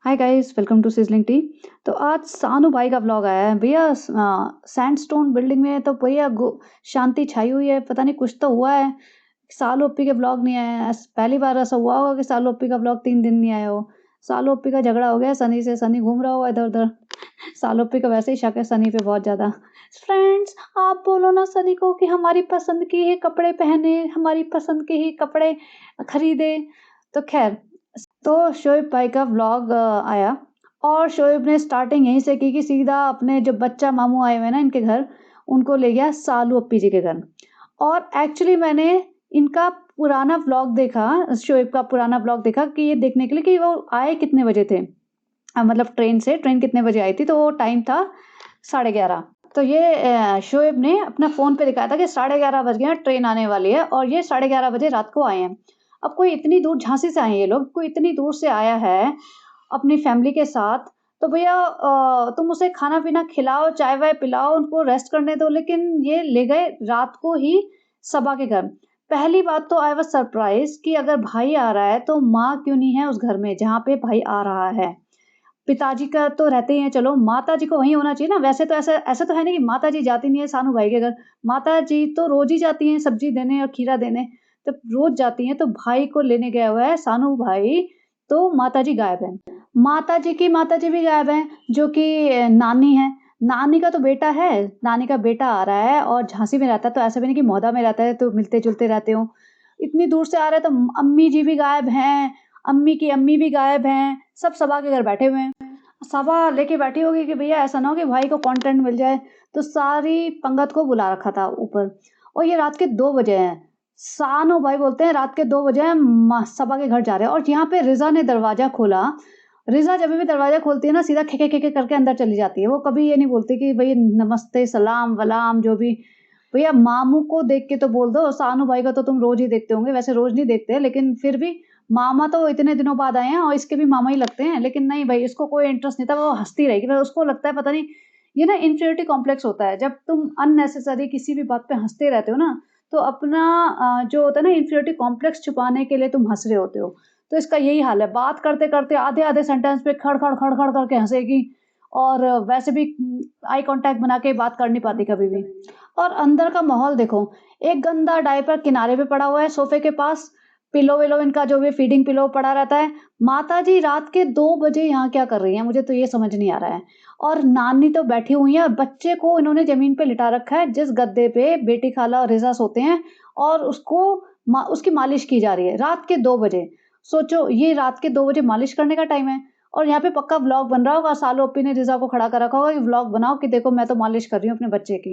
Hi guys, welcome to sizzling tea. तो आज सानू भाई का व्लॉग आया है भैया। सैंडस्टोन बिल्डिंग में तो भैया शांति छाई हुई है। पता नहीं कुछ तो हुआ है। सालू ओप्पी के व्लॉग नहीं आए हैं। पहली बार ऐसा हुआ होगा कि सालू ओप्पी का व्लॉग 3 दिन नहीं आया हो। सालू ओप्पी का झगड़ा हो गया सनी से। सनी घूम रहा हुआ इधर उधर। सालू ओप्पी का वैसे ही शक है सनी पे बहुत ज्यादा। फ्रेंड्स, आप बोलो ना सनी को कि हमारी पसंद के ही कपड़े पहने, हमारी पसंद के ही कपड़े खरीदे। तो खैर, तो शोएब भाई का व्लॉग आया और शोएब ने स्टार्टिंग यहीं से की कि सीधा अपने जो बच्चा मामू आए हुए हैं ना इनके घर, उनको ले गया सालू अप्पी जी के घर। और एक्चुअली मैंने इनका पुराना व्लॉग देखा, शोएब का पुराना व्लॉग देखा कि ये देखने के लिए कि वो आए कितने बजे थे। मतलब ट्रेन कितने बजे आई थी, तो वो टाइम था 11:30। तो ये शोएब ने अपना फ़ोन पे दिखाया था कि 11:30 बज गए हैं, ट्रेन आने वाली है, और ये 11:30 बजे रात को आए हैं। अब कोई इतनी दूर झांसी से आए हैं ये लोग, कोई इतनी दूर से आया है अपनी फैमिली के साथ, तो भैया तुम उसे खाना-पीना खिलाओ, चाय-वाय पिलाओ, उनको रेस्ट करने दो, लेकिन ये ले गए रात को ही सबा के घर। पहली बात तो आई वाज़ सरप्राइज़्ड कि अगर भाई आ रहा है, तो माँ क्यों नहीं है उस घर में जहाँ पे भाई आ रहा है? पिताजी का तो रहते ही हैं चलो, माताजी को वहीं होना चाहिए ना। वैसे तो ऐसा ऐसा तो है नहीं कि माताजी जाती नहीं है सानू भाई के घर। माताजी तो रोज़ ही जाती हैं सब्ज़ी देने और खीरा देने, तो रोज़ जाती हैं। तो भाई को लेने गया हुआ है सानू भाई, तो माताजी गायब हैं। माताजी भी गायब हैं, जो कि नानी है। नानी का तो बेटा है, नानी का बेटा आ रहा है और झांसी में रहता है, तो ऐसा भी नहीं कि मौदा में रहता है तो मिलते-जुलते रहते हों। इतनी दूर से आ रहा है तो अम्मी जी भी गायब हैं, अम्मी की अम्मी भी गायब हैं, सब सबा के घर बैठे हुए हैं। सबा लेके बैठी होगी कि भैया ऐसा ना हो कि भाई को कंटेंट मिल जाए, तो सारी पंगत को बुला रखा था ऊपर। और ये रात के 2 बजे हैं। सानू भाई बोलते हैं रात के 2 बजे हैं, सबा के घर जा रहे हैं, और यहाँ पे रिज़ा ने दरवाज़ा खोला। रिज़ा जब भी दरवाज़ा खोलती है ना, सीधा खे, खे, खे, खे करके अंदर चली जाती है। वो कभी ये नहीं बोलती कि भई नमस्ते, सलाम, वलाम जो भी। भैया मामू को देख के तो बोल दो, सानू भाई का तो तुम रोज़ ही देखते होंगे, वैसे रोज़ नहीं देखते, लेकिन फिर भी मामा तो इतने दिनों बाद आए हैं और इसके भी मामा ही लगते हैं। लेकिन नहीं भई, इसको कोई इंटरेस्ट नहीं था, वो हँसती रहेगी। पर उसको लगता है पता नहीं, ये ना इन्फीरियरिटी कॉम्प्लेक्स होता है। जब तुम अननेसेसरी किसी भी बात पे हँसते रहते हो ना, तो अपना जो होता है ना इन्फीरियरिटी कॉम्प्लेक्स छुपाने के लिए तुम हँस रहे होते हो। तो इसका यही हाल है, बात करते-करते आधे-आधे सेंटेंस पे खड़-खड़ करके हँसेगी, और वैसे भी आई कॉन्टैक्ट बना के बात कर नहीं पाती कभी भी। और अंदर का माहौल देखो, एक गंदा डायपर किनारे पे पड़ा हुआ है सोफ़े के पास, पिलो-विलो इनका जो भी फीडिंग पिलो पड़ा रहता है। माताजी रात के 2 बजे यहाँ क्या कर रही हैं? मुझे तो ये समझ नहीं आ रहा है। और नानी तो बैठी हुई हैं और बच्चे को इन्होंने ज़मीन पे लिटा रखा है, जिस गद्दे पे बेटी खाला और रिज़ा सोते हैं, और उसको उसकी मालिश की जा रही है रात के 2 बजे। सोचो, ये रात के 2 बजे मालिश करने का टाइम है, और यहाँ पे पक्का व्लॉग बन रहा होगा। सालू ओप्पी ने रिज़ा को खड़ा कर रखा होगा कि व्लॉग बनाओ कि देखो मैं तो मालिश कर रही हूँ अपने बच्चे की।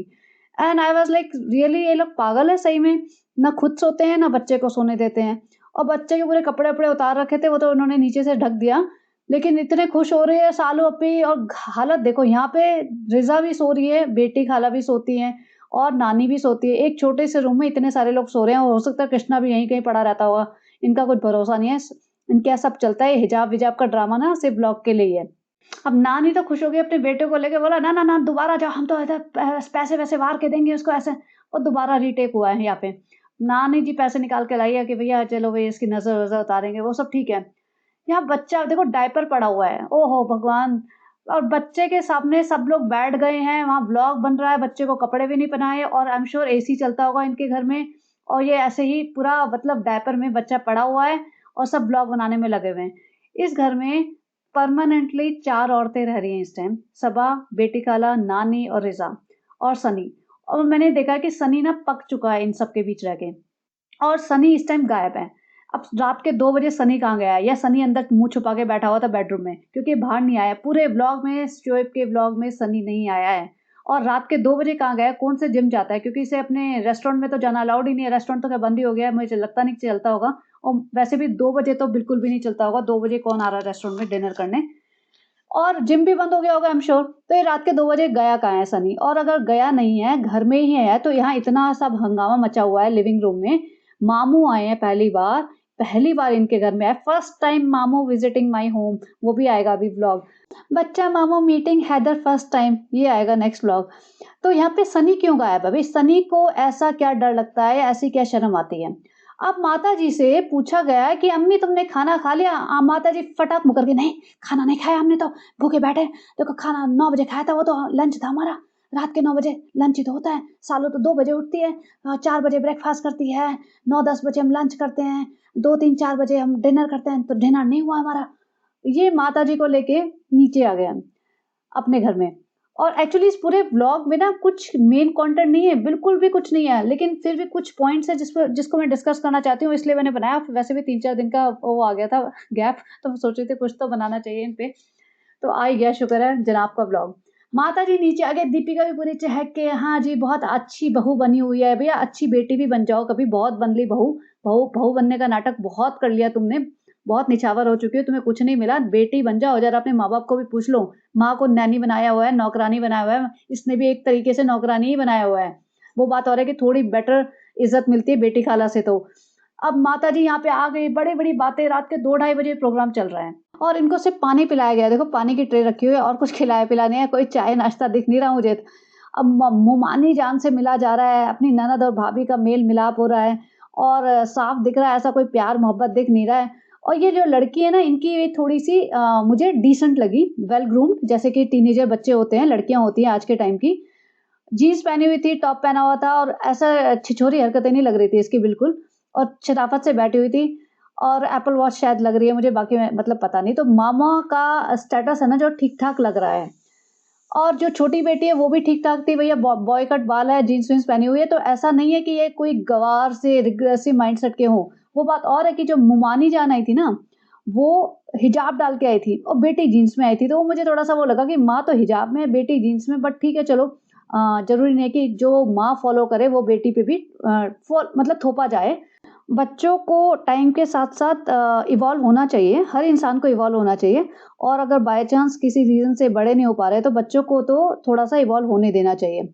And I was like really, ये लोग पागल है सही में। ना खुद सोते हैं, ना बच्चे को सोने देते हैं। और बच्चे के पूरे कपड़े-वपड़े उतार रखे थे, वो तो उन्होंने नीचे से ढक दिया। लेकिन इतने खुश हो रहे हैं सालू अप्पी, और हालत देखो, यहाँ पे रिज़ा भी सो रही है, बेटी खाला भी सोती हैं, और नानी भी सोती है। एक छोटे से रूम में इतने सारे लोग सो रहे हैं, और हो सकता है कृष्णा भी यहीं कहीं पड़ा रहता होगा। इनका कुछ भरोसा नहीं है। इनके यहाँ सब चलता है, हिजाब-विजाब का ड्रामा ना सिर्फ़ व्लॉग के लिए ही है। अब नानी तो खुश हो गई अपने बेटे को लेके, बोला ना, ना, ना दोबारा जाओ, हम तो इधर पैसे-वैसे वार के देंगे उसको ऐसे। और दोबारा रीटेक हुआ है यहाँ पे। नानी जी पैसे निकाल के लाई है कि भैया चलो भई इसकी नज़र-वज़र उतारेंगे, वो सब ठीक है। यहाँ बच्चा देखो डायपर पड़ा हुआ है, ओहो भगवान! और बच्चे के सामने सब लोग बैठ गए हैं, वहाँ व्लॉग बन रहा है, बच्चे को कपड़े भी नहीं पहनाए, और आई एम श्योर एसी चलता होगा इनके घर में, और ये ऐसे ही पूरा मतलब डायपर में बच्चा पड़ा हुआ है, और सब व्लॉग बनाने में लगे हुए हैं। इस घर में परमानेंटली 4 औरतें रह रही हैं इस टाइम, सबा, बेटी खाला, नानी और रिज़ा और सनी। और मैंने देखा है कि सनी ना पक चुका है इन सब के बीच रह के, और सनी इस टाइम गायब है। अब रात के 2 बजे सनी कहाँ गया है? या सनी अंदर मुँह छुपा के बैठा हुआ था बेडरूम में, क्योंकि बाहर नहीं आया। पूरे व्लॉग में, शोएब के व्लॉग में सनी नहीं आया है। और रात के 2 बजे कहाँ गया है? कौन से जिम जाता है? क्योंकि इसे अपने रेस्टोरेंट में तो जाना अलाउड ही नहीं है। रेस्टोरेंट तो खैर बंद ही हो गया है, मुझे लगता नहीं कि चलता होगा। और वैसे भी 2 बजे तो बिल्कुल भी नहीं चलता होगा। 2 बजे कौन आ रहा है रेस्टोरेंट में डिनर करने? और जिम भी बंद हो गया होगा आई एम श्योर। तो ये रात के 2 बजे गया कहाँ है सनी? और अगर गया नहीं है, घर में ही है, तो यहाँ इतना सब हंगामा मचा हुआ है लिविंग रूम में। मामू आए हैं पहली बार इनके घर में है। फर्स्ट टाइम मामू विजिटिंग माय होम, वो भी आएगा अभी व्लॉग। बच्चा मामू मीटिंग हैदर फर्स्ट टाइम, ये आएगा नेक्स्ट व्लॉग। तो यहाँ पे सनी क्यों गायब है? भाई सनी को ऐसा क्या डर लगता है, ऐसी क्या शर्म आती है? अब माताजी से पूछा गया कि अम्मी तुमने खाना खा लिया? माताजी फटाक मुकर के नहीं, खाना नहीं खाया हमने तो, भूखे बैठे। देखो खाना 9 बजे खाया था, वो तो लंच था हमारा। रात के 9 बजे लंच ही तो होता है। सालों तो 2 बजे उठती है, 4 बजे ब्रेकफ़ास्ट करती है, 9-10 बजे हम लंच करते हैं, 2-3-4 बजे हम डिनर करते हैं, तो डिनर नहीं हुआ हमारा। ये माताजी को लेके नीचे आ गया अपने घर में। और एक्चुअली इस पूरे व्लॉग में ना कुछ मेन कंटेंट नहीं है, बिल्कुल भी कुछ नहीं है, लेकिन फिर भी कुछ पॉइंट्स हैं जिसको मैं डिस्कस करना चाहती हूँ, इसलिए मैंने बनाया। वैसे भी 3-4 दिन का वो आ गया था गैप, तो मैं सोच रही थी कुछ तो बनाना चाहिए इन पे, तो आ ही गया, शुक्र है जनाब का व्लॉग। माताजी नीचे आ गए, दीपिका भी पूरी चहक के, हाँ जी बहुत अच्छी बहू बनी हुई है, भैया अच्छी बेटी भी बन जाओ कभी, बहुत बन ली बहू, बहू बहू बनने का नाटक बहुत कर लिया तुमने, बहुत निछावर हो चुकी हो, तुम्हें कुछ नहीं मिला, बेटी बन जाओ। जरा अपने माँ-बाप को भी पूछ लो, माँ को नैनी बनाया हुआ है, नौकरानी बनाया हुआ है, इसने भी एक तरीके से नौकरानी ही बनाया हुआ है। वो बात और है कि थोड़ी बेटर इज़्ज़त मिलती है बेटी खाला से तो। अब माताजी यहाँ पे आ गई, बड़ी-बड़ी बातें, रात के 2 ढाई बजे प्रोग्राम चल रहा है और इनको सिर्फ़ पानी पिलाया गया है। देखो पानी की ट्रे रखी हुई है और कुछ खिलाया-पिलाया नहीं है, कोई चाय-नाश्ता दिख नहीं रहा मुझे। अब मुमानी जान से मिला जा रहा है, अपनी ननद और भाभी का मेल-मिलाप हो रहा है और साफ दिख रहा है, ऐसा कोई प्यार-मोहब्बत दिख नहीं रहा है। और ये जो लड़की है ना, इनकी थोड़ी-सी मुझे डिसेंट लगी, वेल ग्रूम्ड, जैसे कि टीनेजर बच्चे होते हैं, लड़कियाँ होती हैं आज के टाइम की। जीन्स पहनी हुई थी, टॉप पहना हुआ था और ऐसा छिछोरी हरकतें नहीं लग रही थी इसकी बिल्कुल, और शराफ़त से बैठी हुई थी और एप्पल वॉच शायद लग रही है मुझे, बाकी मैं मतलब पता नहीं। तो मामा का स्टेटस है ना जो ठीक-ठाक लग रहा है। और जो छोटी बेटी है वो भी ठीक-ठाक थी, भैया बॉय कट बाल है, जीन्स-वीन्स पहनी हुई है, तो ऐसा नहीं है कि ये कोई गँवार से रिग्रेसिव माइंडसेट के हों। वो बात और है कि जो मुमानी जान आई थी ना, वो हिजाब डाल के आई थी और बेटी जीन्स में आई थी, तो वो मुझे थोड़ा-सा वो लगा कि माँ तो हिजाब में है, बेटी जीन्स में, बट ठीक है चलो, ज़रूरी नहीं है कि जो माँ फ़ॉलो करे वो बेटी पे भी मतलब थोपा जाए। बच्चों को टाइम के साथ-साथ इवॉल्व होना चाहिए, हर इंसान को इवॉल्व होना चाहिए और अगर बाय चांस किसी रीज़न से बड़े नहीं हो पा रहे, तो बच्चों को तो थोड़ा-सा इवॉल्व होने देना चाहिए।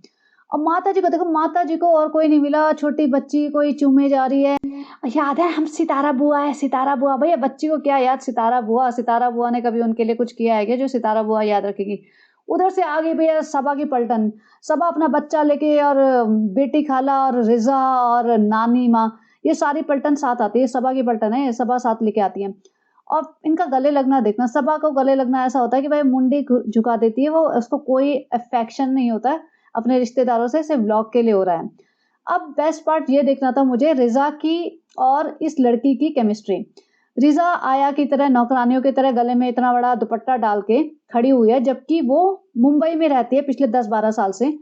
अब माताजी को देखो, माताजी को और कोई नहीं मिला, छोटी बच्ची कोई चूमे जा रही है, याद है हम सितारा बुआ है, सितारा बुआ, भैया बच्ची को क्या याद, सितारा बुआ ने कभी उनके लिए कुछ किया है क्या जो सितारा बुआ याद रखेगी? उधर से आ गई भैया सबा की पलटन, सबा अपना बच्चा लेके और बेटी खाला और रिज़ा और नानी माँ, ये सारी पलटन साथ आती है, सबा की पलटन है, सबा साथ लेके आती हैं। और इनका गले लगना देखना, सबा को गले लगना ऐसा होता है कि भाई मुंडी झुका देती है वो, उसको कोई अफेक्शन नहीं होता है अपने रिश्तेदारों से, सिर्फ व्लॉग के लिए हो रहा है। अब बेस्ट पार्ट ये देखना था मुझे रिज़ा की और इस लड़की की केमिस्ट्री। रिज़ा आया की तरह, नौकरानियों की तरह गले में इतना बड़ा दुपट्टा डाल के खड़ी हुई है, जबकि वो मुंबई में रहती है पिछले 10-12 साल से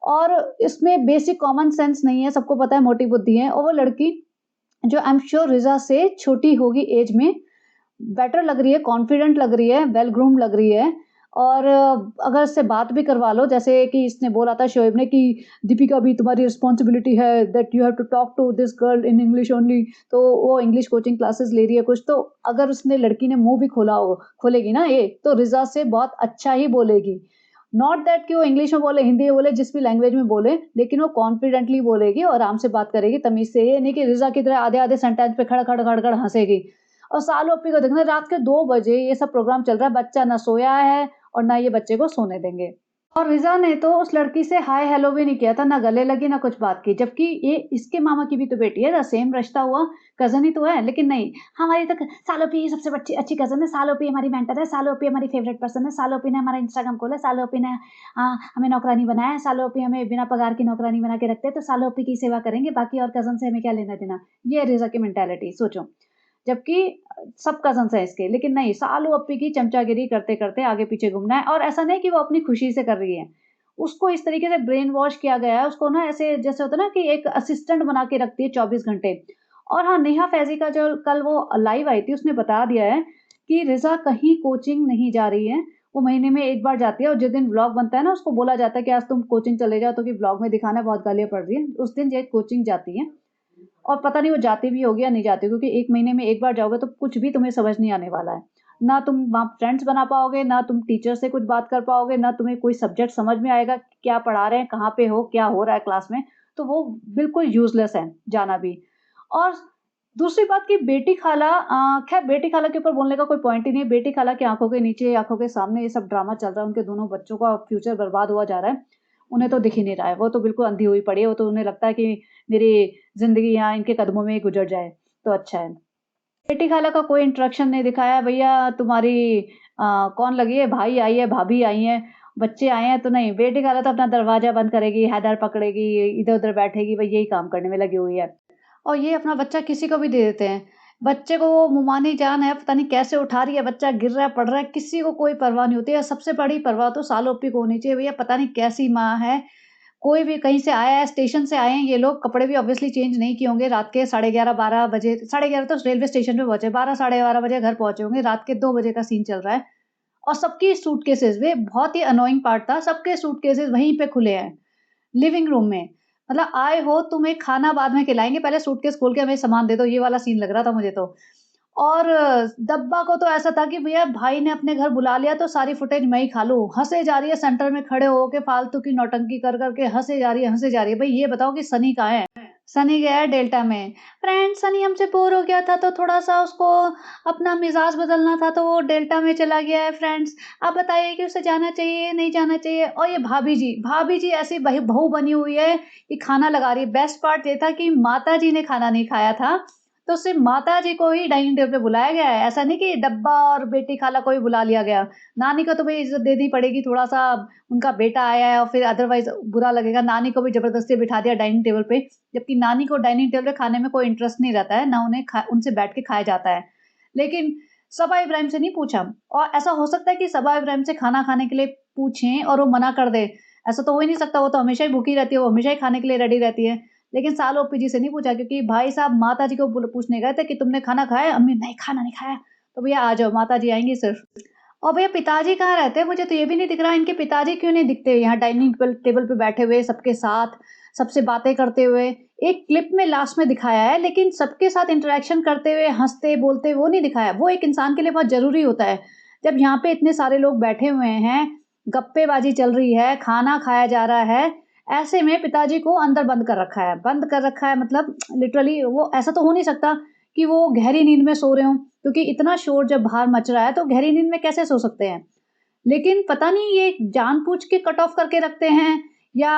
और इसमें बेसिक कॉमन सेंस नहीं है, सबको पता है मोटी बुद्धि है और वो लड़की जो आई एम श्योर रिज़ा से छोटी होगी एज में, बेटर लग रही है, कॉन्फिडेंट लग रही है, वेल ग्रूम्ड लग रही है और अगर इससे बात भी करवा लो, जैसे कि इसने बोला था शोएब ने कि दीपिका भी तुम्हारी रिस्पॉन्सिबिलिटी है that you have to talk to this girl in English only, तो वो इंग्लिश कोचिंग क्लासेस ले रही है कुछ, तो अगर उसने लड़की ने मुँह भी खोलेगी ना ये, तो रिज़ा से बहुत अच्छा ही बोलेगी। नॉट दैट कि वो इंग्लिश में बोले, हिंदी में बोले, जिस भी लैंग्वेज में बोले, लेकिन वो कॉन्फिडेंटली बोलेगी और आराम से बात करेगी तमीज़ से। ये नहीं कि रिज़ा की तरह आधे-आधे सेंटेंस पे खड़-खड़ हँसेगी। और सालों ओप्पी को देखना, रात के 2 बजे ये सब प्रोग्राम चल रहा है, बच्चा ना सोया है और ना ये बच्चे को सोने देंगे। और रिज़ा ने तो उस लड़की से हाय हेलो भी नहीं किया था, ना गले लगी ना कुछ बात की, जबकि ये इसके मामा की भी तो बेटी है, द सेम रिश्ता हुआ, कज़न ही तो है, लेकिन नहीं, हमारी तो सालोपी सबसे अच्छी कज़न है, सालोपी हमारी मेंटर है, सालोपी हमारी फेवरेट पर्सन है, सालोपी ने हमारा इंस्टाग्राम खोला है, सालोपी ने हमें नौकरानी बनाया है, सालोपी हमें बिना पगार की नौकरानी बना के रखते हैं, तो सालोपी की सेवा करेंगे, बाकी और कज़न से हमें क्या लेना-देना। ये है रिज़ा की मेंटालिटी, सोचो। जबकि सब कज़न्स हैं इसके, लेकिन नहीं, सालू अप्पी की चमचागिरी करते-करते आगे-पीछे घूमना है और ऐसा नहीं कि वो अपनी खुशी से कर रही है। उसको इस तरीके से ब्रेन वॉश किया गया है, उसको ना ऐसे जैसे होता है ना कि एक असिस्टेंट बना के रखती है 24 घंटे। और हाँ, नेहा फैज़ी का जो कल वो लाइव आई थी, उसने बता दिया है कि रिज़ा कहीं कोचिंग नहीं जा रही है, वो महीने में 1 बार जाती है और जिस दिन व्लॉग बनता है ना, उसको बोला जाता है कि आज तुम कोचिंग चले जाओ, तो कि व्लॉग में दिखाना है, बहुत गालियाँ पड़ रही हैं। उस दिन ये कोचिंग जाती है। और पता नहीं वो जाती भी होगी या नहीं जाती, क्योंकि 1 महीने में 1 बार जाओगे तो कुछ भी तुम्हें समझ नहीं आने वाला है। ना तुम वहाँ फ्रेंड्स बना पाओगे, ना तुम टीचर से कुछ बात कर पाओगे, ना तुम्हें कोई सब्जेक्ट समझ में आएगा, कि क्या पढ़ा रहे हैं, कहाँ पे हो, क्या हो रहा है क्लास में, तो वो बिल्कुल यूज़लेस है जाना भी। और दूसरी बात कि बेटी खाला, खैर बेटी खाला के ऊपर बोलने का कोई पॉइंट ही नहीं है, बेटी खाला की आँखों के नीचे, आँखों के सामने ये सब ड्रामा चल रहा है, उनके दोनों बच्चों का फ्यूचर बर्बाद हुआ जा रहा है। उन्हें तो दिख ही नहीं रहा है, वो तो बिल्कुल अंधी हुई पड़ी है, वो तो उन्हें लगता है कि मेरी ज़िंदगी यहाँ इनके कदमों में ही गुज़र जाए, तो अच्छा है। बेटी खाला का कोई इंटरेक्शन नहीं दिखाया, भैया तुम्हारी कौन लगी है, भाई आई है, भाभी आई हैं, बच्चे आए हैं तो नहीं, बेटी खाला तो अपना दरवाज़ा बंद करेगी, हैदर पकड़ेगी, इधर-उधर बैठेगी, भई यही काम करने में लगी हुई है। और ये अपना बच्चा किसी को भी दे देते हैं। बच्चे को वो मुमानी जान है, पता नहीं कैसे उठा रही है, बच्चा गिर रहा है, पड़ रहा है, किसी को कोई परवाह नहीं होती है। सबसे बड़ी परवाह तो सालों-ओप्पी को होनी चाहिए, भैया पता नहीं कैसी माँ है, कोई भी कहीं से आया है, स्टेशन से आए हैं ये लोग, कपड़े भी ऑब्वियसली चेंज नहीं किए होंगे, रात के 11:30-12 बजे, 11:30 तो रेलवे स्टेशन पे पहुँचे, 12 साढ़े 12 बजे घर पहुँचे होंगे, रात के 2 बजे का सीन चल रहा है। और सबकी सूटकेसेज़, वे बहुत ही अनोइंग पार्ट था, सबके सूटकेसेज़ वहीं पे खुले हैं, लिविंग रूम में। मतलब आए हो, तुम्हें खाना बाद में खिलाएँगे, पहले सूटकेस खोल के हमें सामान दे दो, ये वाला सीन लग रहा था मुझे तो। और डब्बा को तो ऐसा था कि भैया भाई ने अपने घर बुला लिया तो सारी फुटेज मैं ही खा लूँ। हँसे जा रही है सेंटर में खड़े होके फालतू की नौटंकी कर के हँसे जा रही है, हँसे जा रही है। भई ये बताओ कि सनी कहाँ है? सनी गया है डेल्टा में। फ्रेंड सनी हमसे बोर हो गया था तो थोड़ा-सा उसको अपना मिज़ाज बदलना था तो वो डेल्टा में चला गया है फ्रेंड्स। आप बताइए कि उसे जाना चाहिए, नहीं जाना चाहिए? और ये भाभी जी ऐसी बहू बनी हुई है कि खाना लगा रही है। बेस्ट पार्ट ये था कि माताजी ने खाना नहीं खाया था, तो सिर्फ़ माताजी को ही डाइनिंग टेबल पे बुलाया गया है। ऐसा नहीं कि डब्बा और बेटी खाला को भी बुला लिया गया। नानी को तो भई इज़्ज़त देनी पड़ेगी, थोड़ा-सा उनका बेटा आया है और फिर अदरवाइज़ बुरा लगेगा। नानी को भी ज़बरदस्ती बिठा दिया डाइनिंग टेबल पे, जबकि नानी को डाइनिंग टेबल पे खाने में कोई इंटरेस्ट नहीं रहता है, ना उन्हें उनसे बैठ के खाया जाता है। लेकिन सबा इब्राहिम से नहीं पूछा और ऐसा हो सकता है कि सबा इब्राहिम से खाना खाने के लिए पूछें और वो मना कर दे। ऐसा तो हो ही नहीं सकता, वो तो हमेशा ही भूखी रहती है, वो हमेशा ही खाने के लिए रेडी रहती है। लेकिन सालों ओप्पी जी से नहीं पूछा क्योंकि भाई साहब माताजी को पूछने गए थे कि तुमने खाना खाया? अम्मी नहीं खाना नहीं खाया। तो भैया आ जाओ, माताजी आएँगी सिर्फ़। और भैया पिताजी कहाँ रहते हैं? मुझे तो ये भी नहीं दिख रहा इनके पिताजी क्यों नहीं दिखते यहाँ डाइनिंग टेबल पे बैठे हुए सबके साथ, सबसे बातें करते हुए। एक क्लिप में लास्ट में दिखाया है लेकिन सबके साथ इंटरैक्शन करते हुए, हँसते, बोलते वो नहीं दिखाया। वो एक इंसान के लिए बहुत ज़रूरी होता है। जब यहाँ पे इतने सारे लोग बैठे हुए हैं, गप्पेबाज़ी चल रही है, खाना खाया जा रहा है, ऐसे में पिताजी को अंदर बंद कर रखा है। बंद कर रखा है मतलब लिटरली वो ऐसा तो हो नहीं सकता कि वो गहरी नींद में सो रहे हों, क्योंकि इतना शोर जब बाहर मच रहा है तो गहरी नींद में कैसे सो सकते हैं? लेकिन पता नहीं ये जानबूझ के कट ऑफ करके रखते हैं या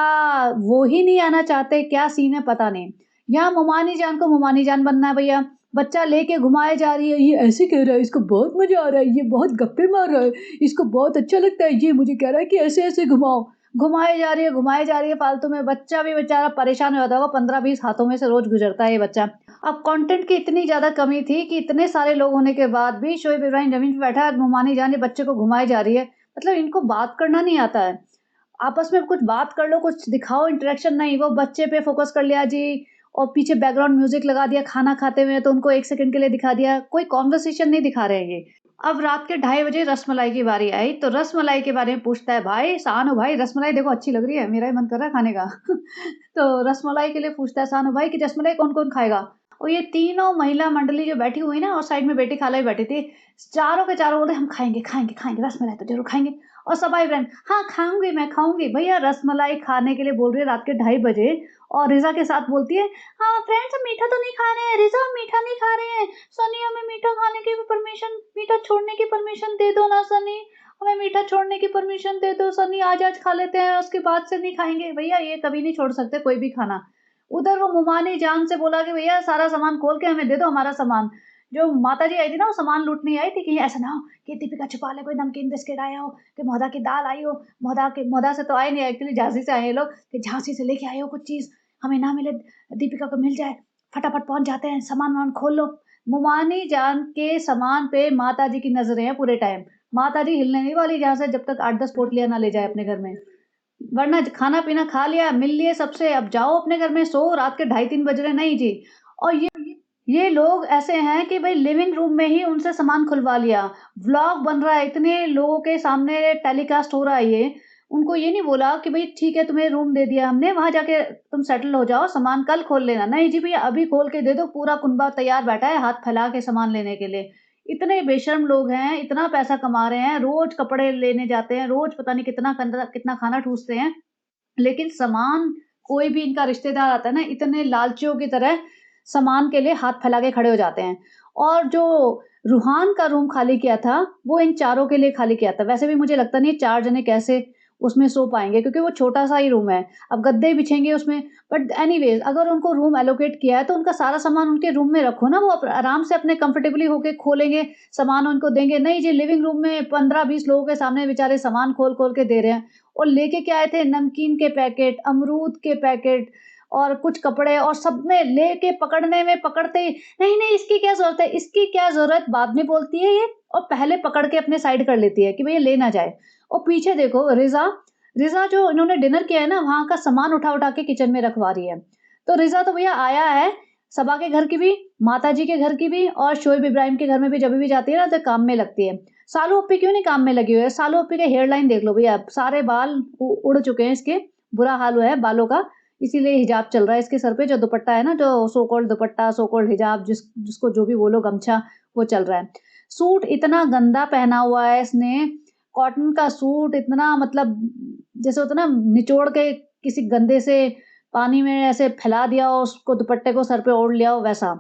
वो ही नहीं आना चाहते, क्या सीन है पता नहीं। यहाँ मोमानी जान को मोमानी जान बनना है भैया, बच्चा लेके घुमाए जा रही है, ये ऐसे कह रहा है, इसको बहुत मज़ा आ रहा है, ये बहुत गप्पे मार रहा है, इसको बहुत अच्छा लगता है, ये मुझे कह रहा है कि ऐसे-ऐसे घुमाओ। घुमाई जा रही है फालतू में, बच्चा भी बेचारा परेशान हो जाता होगा, 15-20 हाथों में से रोज़ गुज़रता है ये बच्चा। अब कंटेंट की इतनी ज़्यादा कमी थी कि इतने सारे लोग होने के बाद भी शोएब इब्राहिम ज़मीन पे बैठा है, मोमानी जान ये बच्चे को घुमाई जा रही है। मतलब इनको बात करना नहीं आता है। आपस में कुछ बात कर लो, कुछ दिखाओ इंटरेक्शन नहीं, वो बच्चे पे फ़ोकस कर लिया जी और पीछे बैकग्राउंड म्यूज़िक लगा दिया, खाना खाते हुए तो उनको 1 सेकंड के लिए दिखा दिया, कोई कन्वर्सेशन नहीं दिखा रहे हैं ये। अब रात के 2:30 बजे रसमलाई की बारी आई, तो रसमलाई के बारे में पूछता है, "भाई, शानू भाई रसमलाई देखो अच्छी लग रही है, मेरा भी मन कर रहा है खाने का।" तो रसमलाई के लिए पूछता है शानू भाई कि रसमलाई कौन-कौन खाएगा? और ये तीनों महिला मंडली जो बैठी हुई ना और साइड में बेटी खाला भी बैठी थी, चारों के चारों बोल रहे, "हम खाएँगे, खाएँगे, खाएँगे, रसमलाई तो ज़रूर खाएँगे।" और सबा इब्राहिम, "हाँ, खाऊँगी मैं, खाऊँगी।" भैया रसमलाई खाने के लिए बोल रही है रात के 2:30 बजे और रिज़ा के साथ बोलती है, "हाँ, फ्रेंड्स हम मीठा तो नहीं खा रहे हैं, रिज़ा हम मीठा नहीं खा रहे हैं। सनी हमें मीठा खाने की परमिशन मीठा छोड़ने की परमिशन दे दो ना सनी, हमें मीठा छोड़ने की परमिशन दे दो सनी, आज-आज खा लेते हैं, उसके बाद से नहीं खाएँगे।" भैया ये कभी नहीं छोड़ सकते कोई भी खाना। उधर वो मुमानी जान से बोला कि भैया सारा सामान खोल के हमें दे दो हमारा सामान। जो माताजी आई थी ना वो सामान लूटने आई थी, कहीं ऐसा ना हो कि दीपिका छुपा ले, कोई नमकीन बिस्किट आया हो, कि मोदा की दाल आई हो, मोदा से तो आए नहीं, एक्चुअली झांसी से आए हैं ये लोग, कि झांसी से लेके आए हो कुछ चीज़, हमें ना मिले, दीपिका को मिल जाए, फटाफट पहुँच जाते हैं, सामान-वामान खोल लो। मुमानी जान के सामान पे माताजी की नज़रें हैं पूरे टाइम। माताजी हिलने नहीं वाली जहाँ से जब तक 8-10 पोटलियाँ ना ले जाए अपने घर में। वरना खाना-पीना खा लिया, मिल लिए सबसे, अब जाओ अपने घर में सो, रात के 2:30-3 बज रहे, नहीं जी। और ये लोग ऐसे हैं कि भई लिविंग रूम में ही उनसे सामान खुलवा लिया, व्लॉग बन रहा है, इतने लोगों के सामने टेलीकास्ट हो रहा है ये, उनको ये नहीं बोला कि भई ठीक है तुम्हें रूम दे दिया हमने, वहाँ जाके तुम सेटल हो जाओ, सामान कल खोल लेना। नहीं जी भैया अभी खोल के दे दो, पूरा कुनबा तैयार बैठा है हाथ फैला के सामान लेने के लिए। इतने बेशर्म लोग हैं, इतना पैसा कमा रहे हैं, रोज़ कपड़े लेने जाते हैं, रोज़ पता नहीं कितना खाना ठूँसते हैं। लेकिन सामान कोई भी इनका रिश्तेदार आता है ना, इतने लालचियों की तरह सामान के लिए हाथ फैला के खड़े हो जाते हैं। और जो रूहान का रूम खाली किया था, वो इन चारों के लिए खाली किया था। वैसे भी मुझे लगता नहीं है 4 जने कैसे उसमें सो पाएँगे क्योंकि वो छोटा-सा ही रूम है। अब गद्दे बिछेंगे उसमें, बट एनीवेज़ अगर उनको रूम एलोकेट किया है तो उनका सारा सामान उनके रूम में रखो ना, वो आराम से अपने कंफर्टेबली होके खोलेंगे, सामान उनको देंगे। नहीं जी, लिविंग रूम में 15-20 लोगों के सामने बेचारे सामान खोल-खोल के दे रहे हैं और लेके क्या आए थे, नमकीन के पैकेट, अमरूद के पैकेट और कुछ कपड़े, और सब में लेके पकड़ने में पकड़ते ही, नहीं, नहीं इसकी क्या ज़रूरत है, इसकी क्या ज़रूरत, बाद में बोलती है ये, और पहले पकड़ के अपने साइड कर लेती है कि भैया ले ना जाए। और पीछे देखो रिज़ा, रिज़ा जो इन्होंने डिनर किया है ना, वहाँ का सामान उठा-उठा के किचन में रखवा रही है। तो रिज़ा तो भैया आया है, सबा के घर की भी, माताजी के घर की भी और शोएब इब्राहिम के घर में भी जब भी जाती है ना तो काम में लगती है। सालू अप्पी क्यों नहीं काम में लगी हुई है? सालू अप्पी का हेयर लाइन देख लो भैया, सारे बाल उड़ चुके हैं इसके, बुरा हाल हुआ है बालों का। इसीलिए हिजाब चल रहा है इसके सर पे, जो दुपट्टा है ना, जो सो कॉल्ड दुपट्टा, सो कॉल्ड हिजाब, जिसको जो भी बोलो, गमछा, वो चल रहा है। सूट इतना गंदा पहना हुआ है इसने, कॉटन का सूट इतना, मतलब जैसे होता है ना, निचोड़ के किसी गंदे से पानी में ऐसे फैला दिया हो, उसको दुपट्टे को सर पे ओढ़ लिया हो, वैसा।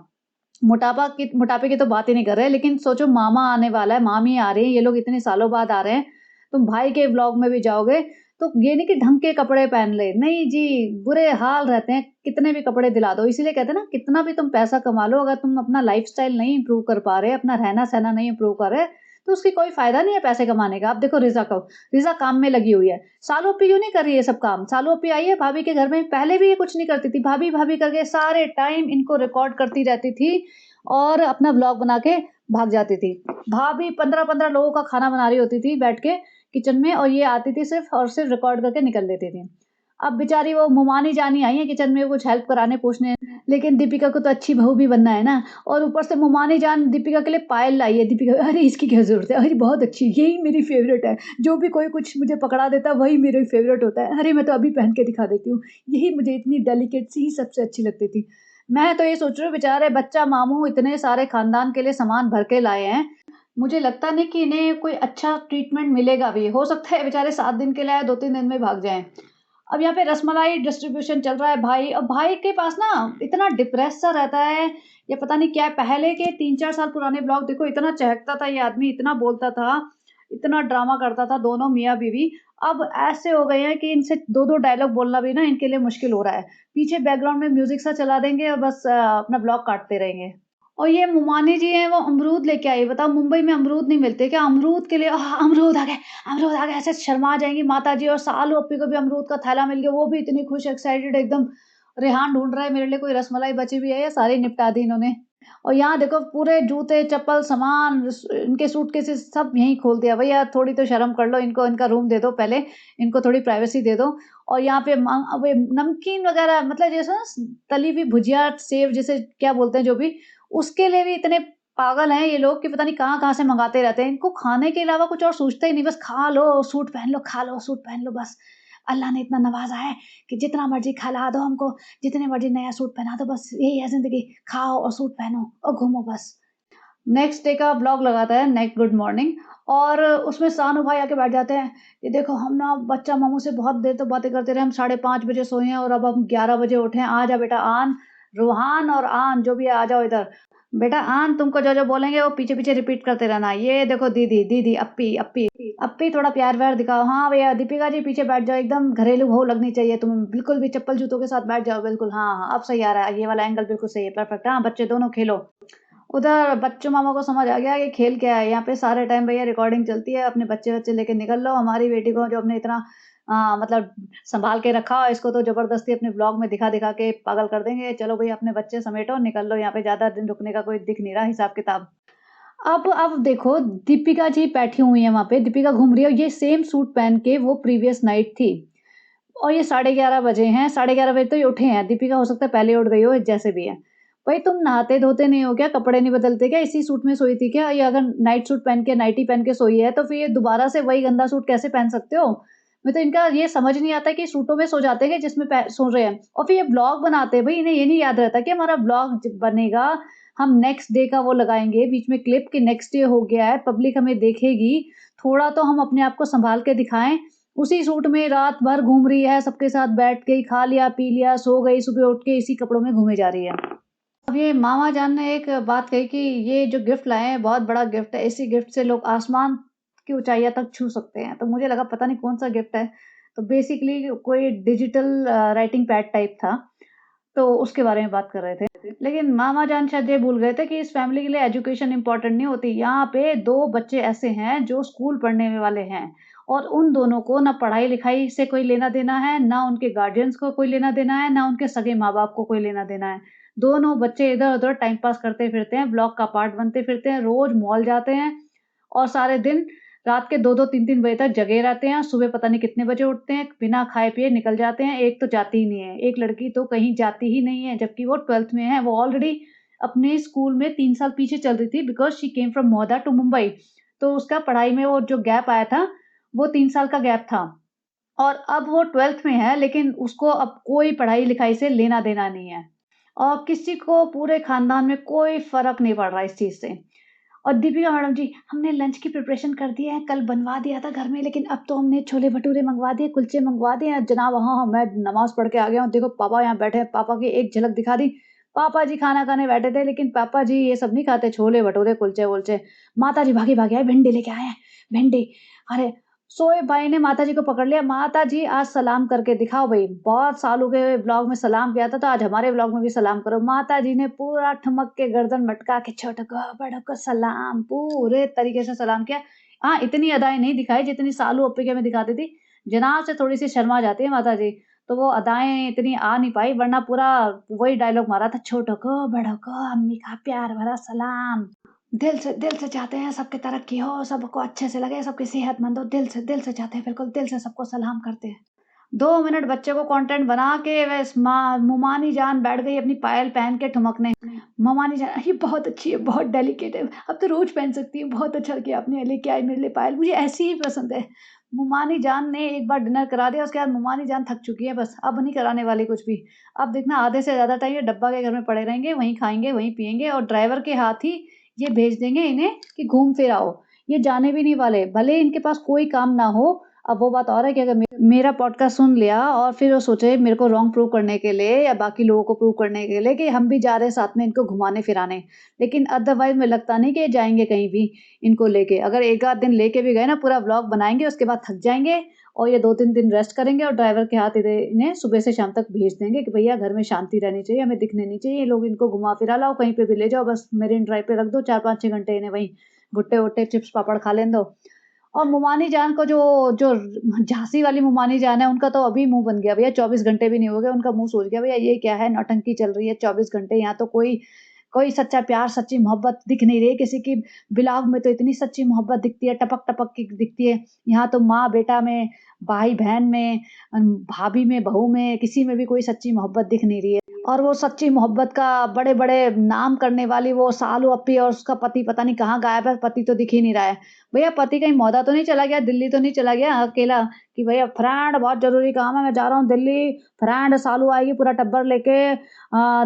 मोटापे की तो बात ही नहीं कर रहे, लेकिन सोचो मामा आने वाला है, मामी आ रही है, ये लोग इतने सालों बाद आ रहे हैं, तुम भाई के व्लॉग में भी जाओगे तो ये नहीं कि ढंग के कपड़े पहन ले, नहीं जी, बुरे हाल रहते हैं, कितने भी कपड़े दिला दो। इसीलिए कहते हैं ना, कितना भी तुम पैसा कमा लो, अगर तुम अपना लाइफ़स्टाइल नहीं इम्प्रूव कर पा रहे, अपना रहना-सहना नहीं इम्प्रूव कर रहे, तो उसकी कोई फ़ायदा नहीं है पैसे कमाने का। अब देखो रिज़ा को, रिज़ा काम में लगी हुई है, सालू अप्पी क्यों नहीं कर रही है ये सब काम? सालू अप्पी आई है भाभी के घर में, पहले भी ये कुछ नहीं करती थी, भाभी-भाभी करके सारे टाइम इनको रिकॉर्ड करती रहती थी और अपना व्लॉग बना के भाग जाती थी। भाभी 15-15 लोगों का खाना बना रही होती थी बैठ के किचन में, और ये आती थी सिर्फ़ और सिर्फ़ रिकॉर्ड करके निकल लेती थी। अब बेचारी वो मुमानी-जानी आई हैं किचन में कुछ हेल्प कराने, पूछने, लेकिन दीपिका को तो अच्छी बहू भी बनना है ना, और ऊपर से मुमानी-जान दीपिका के लिए पायल लाई है। दीपिका, अरे इसकी क्या ज़रूरत है? अरे बहुत अच्छी, यही मेरी फ़ेवरेट है। जो भी कोई कुछ मुझे पकड़ा देता है वही मेरी फ़ेवरेट होता है। अरे मैं तो अभी पहन के दिखा देती हूँ। यही मुझे इतनी डेलिकेट सी ही सबसे अच्छी लगती थी। मैं तो ये सोच रही हूँ, बेचारे बच्चा मामू इतने सारे खानदान के लिए सामान भर के लाए हैं। मुझे लगता नहीं कि इन्हें कोई अच्छा ट्रीटमेंट मिलेगा भी। हो सकता है बेचारे 7 दिन के लिए आए, 2-3 दिन में भाग जाएँ। अब यहाँ पे रसमलाई डिस्ट्रीब्यूशन चल रहा है भाई, और भाई के पास ना इतना डिप्रेस सा रहता है, या पता नहीं क्या है। पहले के 3-4 साल पुराने ब्लॉग देखो, इतना चहकता था ये आदमी, इतना बोलता था, इतना ड्रामा करता था, दोनों मियाँ-बीवी। अब ऐसे हो गए हैं कि इनसे 2-2 डायलॉग बोलना भी ना इनके लिए मुश्किल हो रहा है। पीछे बैकग्राउंड में म्यूज़िक सा चला देंगे और बस अपना ब्लॉग काटते रहेंगे। और ये मुमानी जी हैं, वो अमरूद लेके आई। बताओ, मुंबई में अमरूद नहीं मिलते क्या? अमरूद के लिए अमरूद आ गए, अमरूद आ गए, ऐसे शर्मा जाएँगी माताजी। और सालू अप्पी को भी अमरूद का थैला मिल गया, वो भी इतनी खुश, एक्साइटेड एकदम। रेहान ढूँढ रहा है मेरे लिए कोई रसमलाई बची भी है, या सारी निपटा दी इन्होंने। और यहाँ देखो, पूरे जूते, चप्पल, सामान, इनके सूटकेसेस सब यहीं खोल दिया। भैया थोड़ी तो शर्म कर लो, इनको इनका रूम दे दो पहले, इनको थोड़ी प्राइवेसी दे दो। और यहाँ पे वे नमकीन वगैरह, मतलब जैसे ना तली हुई भुजिया, सेव, जिसे क्या बोलते हैं जो भी, उसके लिए भी इतने पागल हैं ये लोग कि पता नहीं कहाँ-कहाँ से मँगाते रहते हैं। इनको खाने के अलावा कुछ और सूझता ही नहीं, बस खा लो, सूट पहन लो, खा लो, सूट पहन लो बस। अल्लाह ने इतना नवाज़ा है कि जितना मर्ज़ी खिला दो हमको, जितने मर्ज़ी नया सूट पहना दो, बस यही है ज़िंदगी, खाओ और सूट पहनो और घूमो बस। नेक्स्ट डे का व्लॉग लगाता है, नेक्स्ट गुड मॉर्निंग, और उसमें सानू भाई आके बैठ जाते हैं। ये देखो, हम ना बच्चा मामू से बहुत देर तक बातें करते रहे, हम 5:30 बजे सोए हैं और अब हम 11 बजे उठे हैं। आ जा बेटा आन, रूहान और आन जो भी है, आ जाओ इधर। बेटा आन, तुमको जो-जो बोलेंगे वो पीछे-पीछे रिपीट करते रहना। ये देखो दीदी, दीदी, अप्पी, अप्पी, अप्पी, थोड़ा प्यार-व्यार दिखाओ। हाँ भैया, दीपिका जी पीछे बैठ जाओ, एकदम घरेलू बहू लगनी चाहिए तुम्हें, बिल्कुल भी चप्पल जूतों के साथ बैठ जाओ, बिल्कुल। हाँ, हाँ, अब सही आ रहा है, ये वाला एंगल बिल्कुल सही है, परफेक्ट। हाँ, बच्चे दोनों खेलो। उधर बच्चों मामा को समझ आ गया कि खेल क्या है, यहाँ पे सारे टाइम भैया रिकॉर्डिंग चलती है, अपने बच्चे-वच्चे लेके निकल लो। हमारी बेटी को जो हमने इतना मतलब सँभाल के रखा हो, इसको तो ज़बरदस्ती अपने ब्लॉग में दिखा-दिखा के पागल कर देंगे। चलो भई, अपने बच्चे समेटो, निकल लो यहाँ पे, ज़्यादा दिन रुकने का कोई दिख नहीं रहा हिसाब-किताब। अब देखो, दीपिका जी बैठी हुई हैं वहाँ पे, दीपिका घूम रही है और ये सेम सूट पहन के वो प्रीवियस नाइट थी, और ये 11:30 बजे हैं, 11:30 बजे तो ये उठे हैं। दीपिका हो सकता है पहले उठ गई हो, जैसे भी है। भाई तुम नहाते-धोते नहीं हो क्या? कपड़े नहीं बदलते क्या? इसी सूट में सोई थी क्या? ये अगर नाइट सूट पहन के, नाइटी पहन के सोई है, तो फिर ये दोबारा से वही गंदा सूट कैसे पहन सकते हो? मैं तो इनका ये समझ नहीं आता कि सूटों में सो जाते हैं कि जिसमें सो रहे हैं, और फिर ये ब्लॉग बनाते हैं। भई इन्हें ये नहीं याद रहता कि हमारा ब्लॉग बनेगा, हम नेक्स्ट डे का वो लगाएँगे बीच में क्लिप कि नेक्स्ट डे हो गया है, पब्लिक हमें देखेगी, थोड़ा तो हम अपने आप को सँभाल के दिखाएँ। उसी सूट में रात भर घूम रही है, सबके साथ बैठ गई, खा लिया, पी लिया, सो गई, सुबह उठ के इसी कपड़ों में घूमे जा रही है। अब ये मामा जान ने एक बात कही कि ये जो गिफ्ट लाए हैं बहुत बड़ा गिफ्ट है, इसी गिफ्ट से लोग आसमान की ऊँचाइयाँ तक छू सकते हैं। तो मुझे लगा पता नहीं कौन-सा गिफ्ट है, तो बेसिकली कोई डिजिटल राइटिंग पैड टाइप था, तो उसके बारे में बात कर रहे थे। लेकिन मामा जान शायद ये भूल गए थे कि इस फैमिली के लिए एजुकेशन इम्पोर्टेंट नहीं होती। यहाँ पे 2 बच्चे ऐसे हैं जो स्कूल पढ़ने वाले हैं और उन दोनों को ना पढ़ाई-लिखाई से कोई लेना-देना है, ना उनके गार्डियंस को कोई लेना-देना है, ना उनके सगे माँ-बाप को कोई लेना-देना है। दोनों बच्चे इधर-उधर टाइम पास करते फिरते हैं, ब्लॉक का पार्ट बनते फिरते हैं, रोज़ मॉल जाते हैं और सारे दिन रात के 2-2 3-3 बजे तक जगे रहते हैं, सुबह पता नहीं कितने बजे उठते हैं, बिना खाए-पिए निकल जाते हैं। एक तो जाती ही नहीं है, एक लड़की तो कहीं जाती ही नहीं है, जबकि वो 12th में है। वो ऑलरेडी अपने स्कूल में 3 साल पीछे चल रही थी because she came from Mohada to Mumbai. तो उसका पढ़ाई में वो जो गैप आया था, वो 3 साल का गैप था और अब वो 12th में है, लेकिन उसको अब कोई पढ़ाई-लिखाई से लेना-देना नहीं है और किसी को पूरे खानदान में कोई फ़र्क नहीं पड़ रहा इस चीज़ से। और दीपिका मैडम जी, हमने लंच की प्रिपरेशन कर दी है, कल बनवा दिया था घर में, लेकिन अब तो हमने छोले-भटूरे मँगवा दिए, कुलचे मँगवा दिए हैं। जनाब हाँ, हाँ, मैं नमाज़ पढ़ के आ गया हूँ, देखो पापा यहाँ बैठे हैं, पापा की एक झलक दिखा दी। पापा जी खाना खाने बैठे थे, लेकिन पापा जी ये सब नहीं खाते, छोले-भटूरे, कुलचे-वुलचे। माताजी भागी-भागी आए, भिंडी लेके आए हैं, भिंडी। अरे! शोएब भाई ने माताजी को पकड़ लिया, माताजी आज सलाम करके दिखाओ भई। बहुत सालों के व्लॉग में सलाम किया था, तो आज हमारे व्लॉग में भी सलाम करो। माताजी ने पूरा ठुमक के गर्दन मटका के छोटों को, बड़ों को सलाम, पूरे तरीके से सलाम किया। हाँ, इतनी अदाएँ नहीं दिखाई जितनी सालू अप्पी के में दिखाती थी। जनाब से थोड़ी-सी शर्मा जाती है माताजी, तो वो अदाएँ इतनी आ नहीं पाई, वरना पूरा वही डायलॉग मारा था, छोटों को, बड़ों को, अम्मी का प्यार भरा सलाम। दिल से चाहते हैं सबकी तरक्की हो, सबको अच्छे से लगे, सबकी सेहतमंद हो, दिल से चाहते हैं, बिल्कुल दिल से सबको सलाम करते हैं। 2 मिनट बच्चे को कंटेंट बना के बस मुमानी जान बैठ गई अपनी पायल पहन के ठुमकने। मुमानी जान ये बहुत अच्छी है, बहुत डेलिकेट है, अब तो रोज़ पहन सकती है, बहुत अच्छा किया आपने लेके आई मेरे लिए पायल, मुझे ऐसी ही पसंद है। मुमानी जान ने एक बार डिनर करा दिया, उसके बाद मुमानी जान थक चुकी है बस, अब नहीं कराने वाली कुछ भी। अब देखना आधे से ज़्यादा टाइम ये डब्बा के घर में पड़े रहेंगे, वहीं खाएँगे, वहीं पिएँगे और ड्राइवर के हाथ ही ये भेज देंगे इन्हें कि घूम फिर आओ। ये जाने भी नहीं वाले, भले इनके पास कोई काम ना हो। अब वो बात और है कि अगर मेरा पॉडकास्ट सुन लिया और फिर वो सोचे मेरे को रॉन्ग प्रूव करने के लिए या बाकी लोगों को प्रूव करने के लिए कि हम भी जा रहे हैं साथ में इनको घुमाने-फिराने। लेकिन अदरवाइज़ मुझे लगता नहीं कि ये जाएँगे कहीं भी इनको लेके। अगर 1 आध दिन लेके भी गए ना, पूरा व्लॉग बनाएँगे, उसके बाद थक जाएँगे और ये 2-3 दिन रेस्ट करेंगे और ड्राइवर के हाथ इन्हें सुबह से शाम तक भेज देंगे कि भैया घर में शांति रहनी चाहिए, हमें दिखने नहीं चाहिए, ये लोग इनको घुमा-फिरा लाओ, कहीं पे भी ले जाओ, बस मेरीन ड्राइव पे रख दो, 4-5-6 घंटे इन्हें वहीं भुट्टे-वुट्टे, चिप्स-पापड़ खा लेने दो। और मुमानी जान को जो जो झांसी वाली मुमानी जान है, उनका तो अभी मुँह बन गया भैया, 24 घंटे भी नहीं हो गए, उनका मुँह सूज गया, भैया ये क्या है, नौटंकी चल रही है 24 घंटे, यहाँ तो कोई कोई सच्चा प्यार, सच्ची मोहब्बत दिख नहीं रही किसी की। व्लॉग में तो इतनी सच्ची मोहब्बत दिखती है, टपक-टपक की दिखती है। यहाँ तो माँ-बेटा में, भाई-बहन में, भाभी में, बहू में, किसी में भी कोई सच्ची मोहब्बत दिख नहीं रही है। और वो सच्ची मोहब्बत का बड़े-बड़े नाम करने वाली वो सालू अप्पी और उसका पति पता नहीं कहाँ गायब है, पति तो दिख ही नहीं रहा है। भैया पति कहीं मौदा तो नहीं चला गया, दिल्ली तो नहीं चला गया अकेला कि भैया फ्रेंड बहुत ज़रूरी काम है, मैं जा रहा हूँ दिल्ली, फ्रेंड सालू आएगी पूरा टब्बर लेके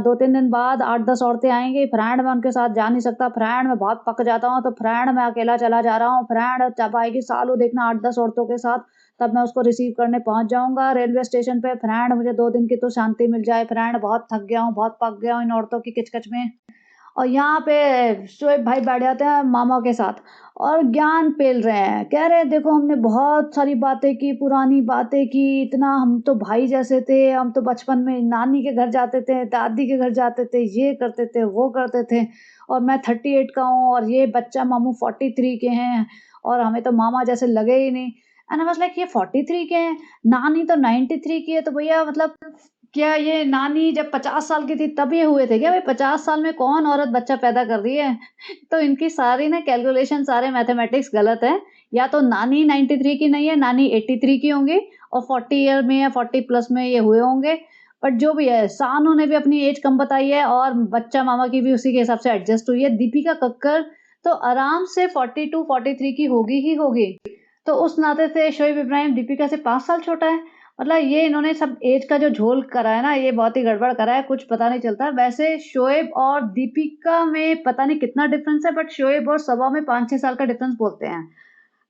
2-3 दिन बाद 8-10 औरतें आएँगी, फ्रेंड मैं उनके साथ जा नहीं सकता, फ्रेंड मैं बहुत पक जाता हूँ, तो फ्रेंड मैं अकेला चला जा रहा हूँ, फ्रेंड जब आएगी सालू देखना 8-10 औरतों के साथ, तब मैं उसको रिसीव करने पहुँच जाऊँगा रेलवे स्टेशन पे, फ्रेंड मुझे 2 दिन की तो शांति मिल जाए, फ्रेंड बहुत थक गया हूँ, बहुत पक गया हूँ इन औरतों की किच-किच में। और यहाँ पे शोएब भाई बैठ जाते हैं मामा के साथ और ज्ञान पेल रहे हैं। कह रहे हैं देखो हमने बहुत सारी बातें की, पुरानी बातें की, इतना हम तो भाई जैसे थे, हम तो बचपन में नानी के घर जाते थे, दादी के घर जाते थे, ये करते थे, वो करते थे और मैं 38 का हूँ और ये बच्चा मामू 43 के हैं और हमें तो मामा जैसे लगे ही नहीं। एंड आई वाज़ लाइक ये 43 के हैं, नानी तो 93 की है, तो भैया मतलब क्या ये नानी जब 50 साल की थी तब ये हुए थे क्या? भाई 50 साल में कौन औरत बच्चा पैदा कर रही है? तो इनकी सारी ना कैलकुलेशन सारे मैथमेटिक्स गलत है। या तो नानी 93 की नहीं है, नानी 83 की होंगी और 40 ईयर में या 40 प्लस में ये हुए होंगे। बट जो भी है, सानू ने भी अपनी एज कम बताई है और बच्चा मामा की भी उसी के हिसाब से एडजस्ट हुई है। दीपिका कक्कर तो आराम से 42-43 की होगी ही होगी। तो उस नाते से शोएब इब्राहिम दीपिका से 5 साल छोटा है। मतलब ये इन्होंने सब एज का जो झोल करा है ना, ये बहुत ही गड़बड़ करा है, कुछ पता नहीं चलता। वैसे शोएब और दीपिका में पता नहीं कितना डिफ़रेंस है, बट शोएब और सबा में 5-6 साल का डिफ़रेंस बोलते हैं।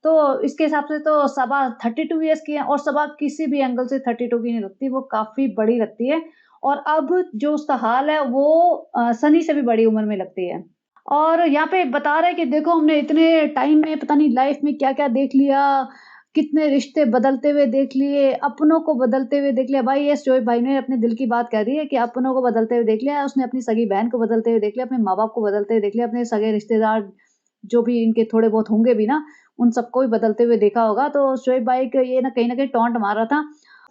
तो इसके हिसाब से तो सबा 32 इयर्स की है और सबा किसी भी एंगल से 32 की नहीं लगती, वो काफ़ी बड़ी लगती है और अब जो उसका हाल है वो सनी से भी बड़ी उम्र में लगती है। और यहाँ पे बता रहे हैं कि देखो हमने इतने टाइम में पता नहीं लाइफ में क्या-क्या देख लिया, कितने रिश्ते बदलते हुए देख लिए, अपनों को बदलते हुए देख लिया। भाई ये शोएब भाई ने अपने दिल की बात कह दी है कि अपनों को बदलते हुए देख लिया, उसने अपनी सगी बहन को बदलते हुए देख लिया, अपने माँ-बाप को बदलते हुए देख लिया, अपने सगे रिश्तेदार जो भी इनके थोड़े बहुत होंगे भी ना, उन सबको भी बदलते हुए देखा होगा। तो शोएब भाई को ये ना कहीं न कहीं टॉन्ट मार रहा था।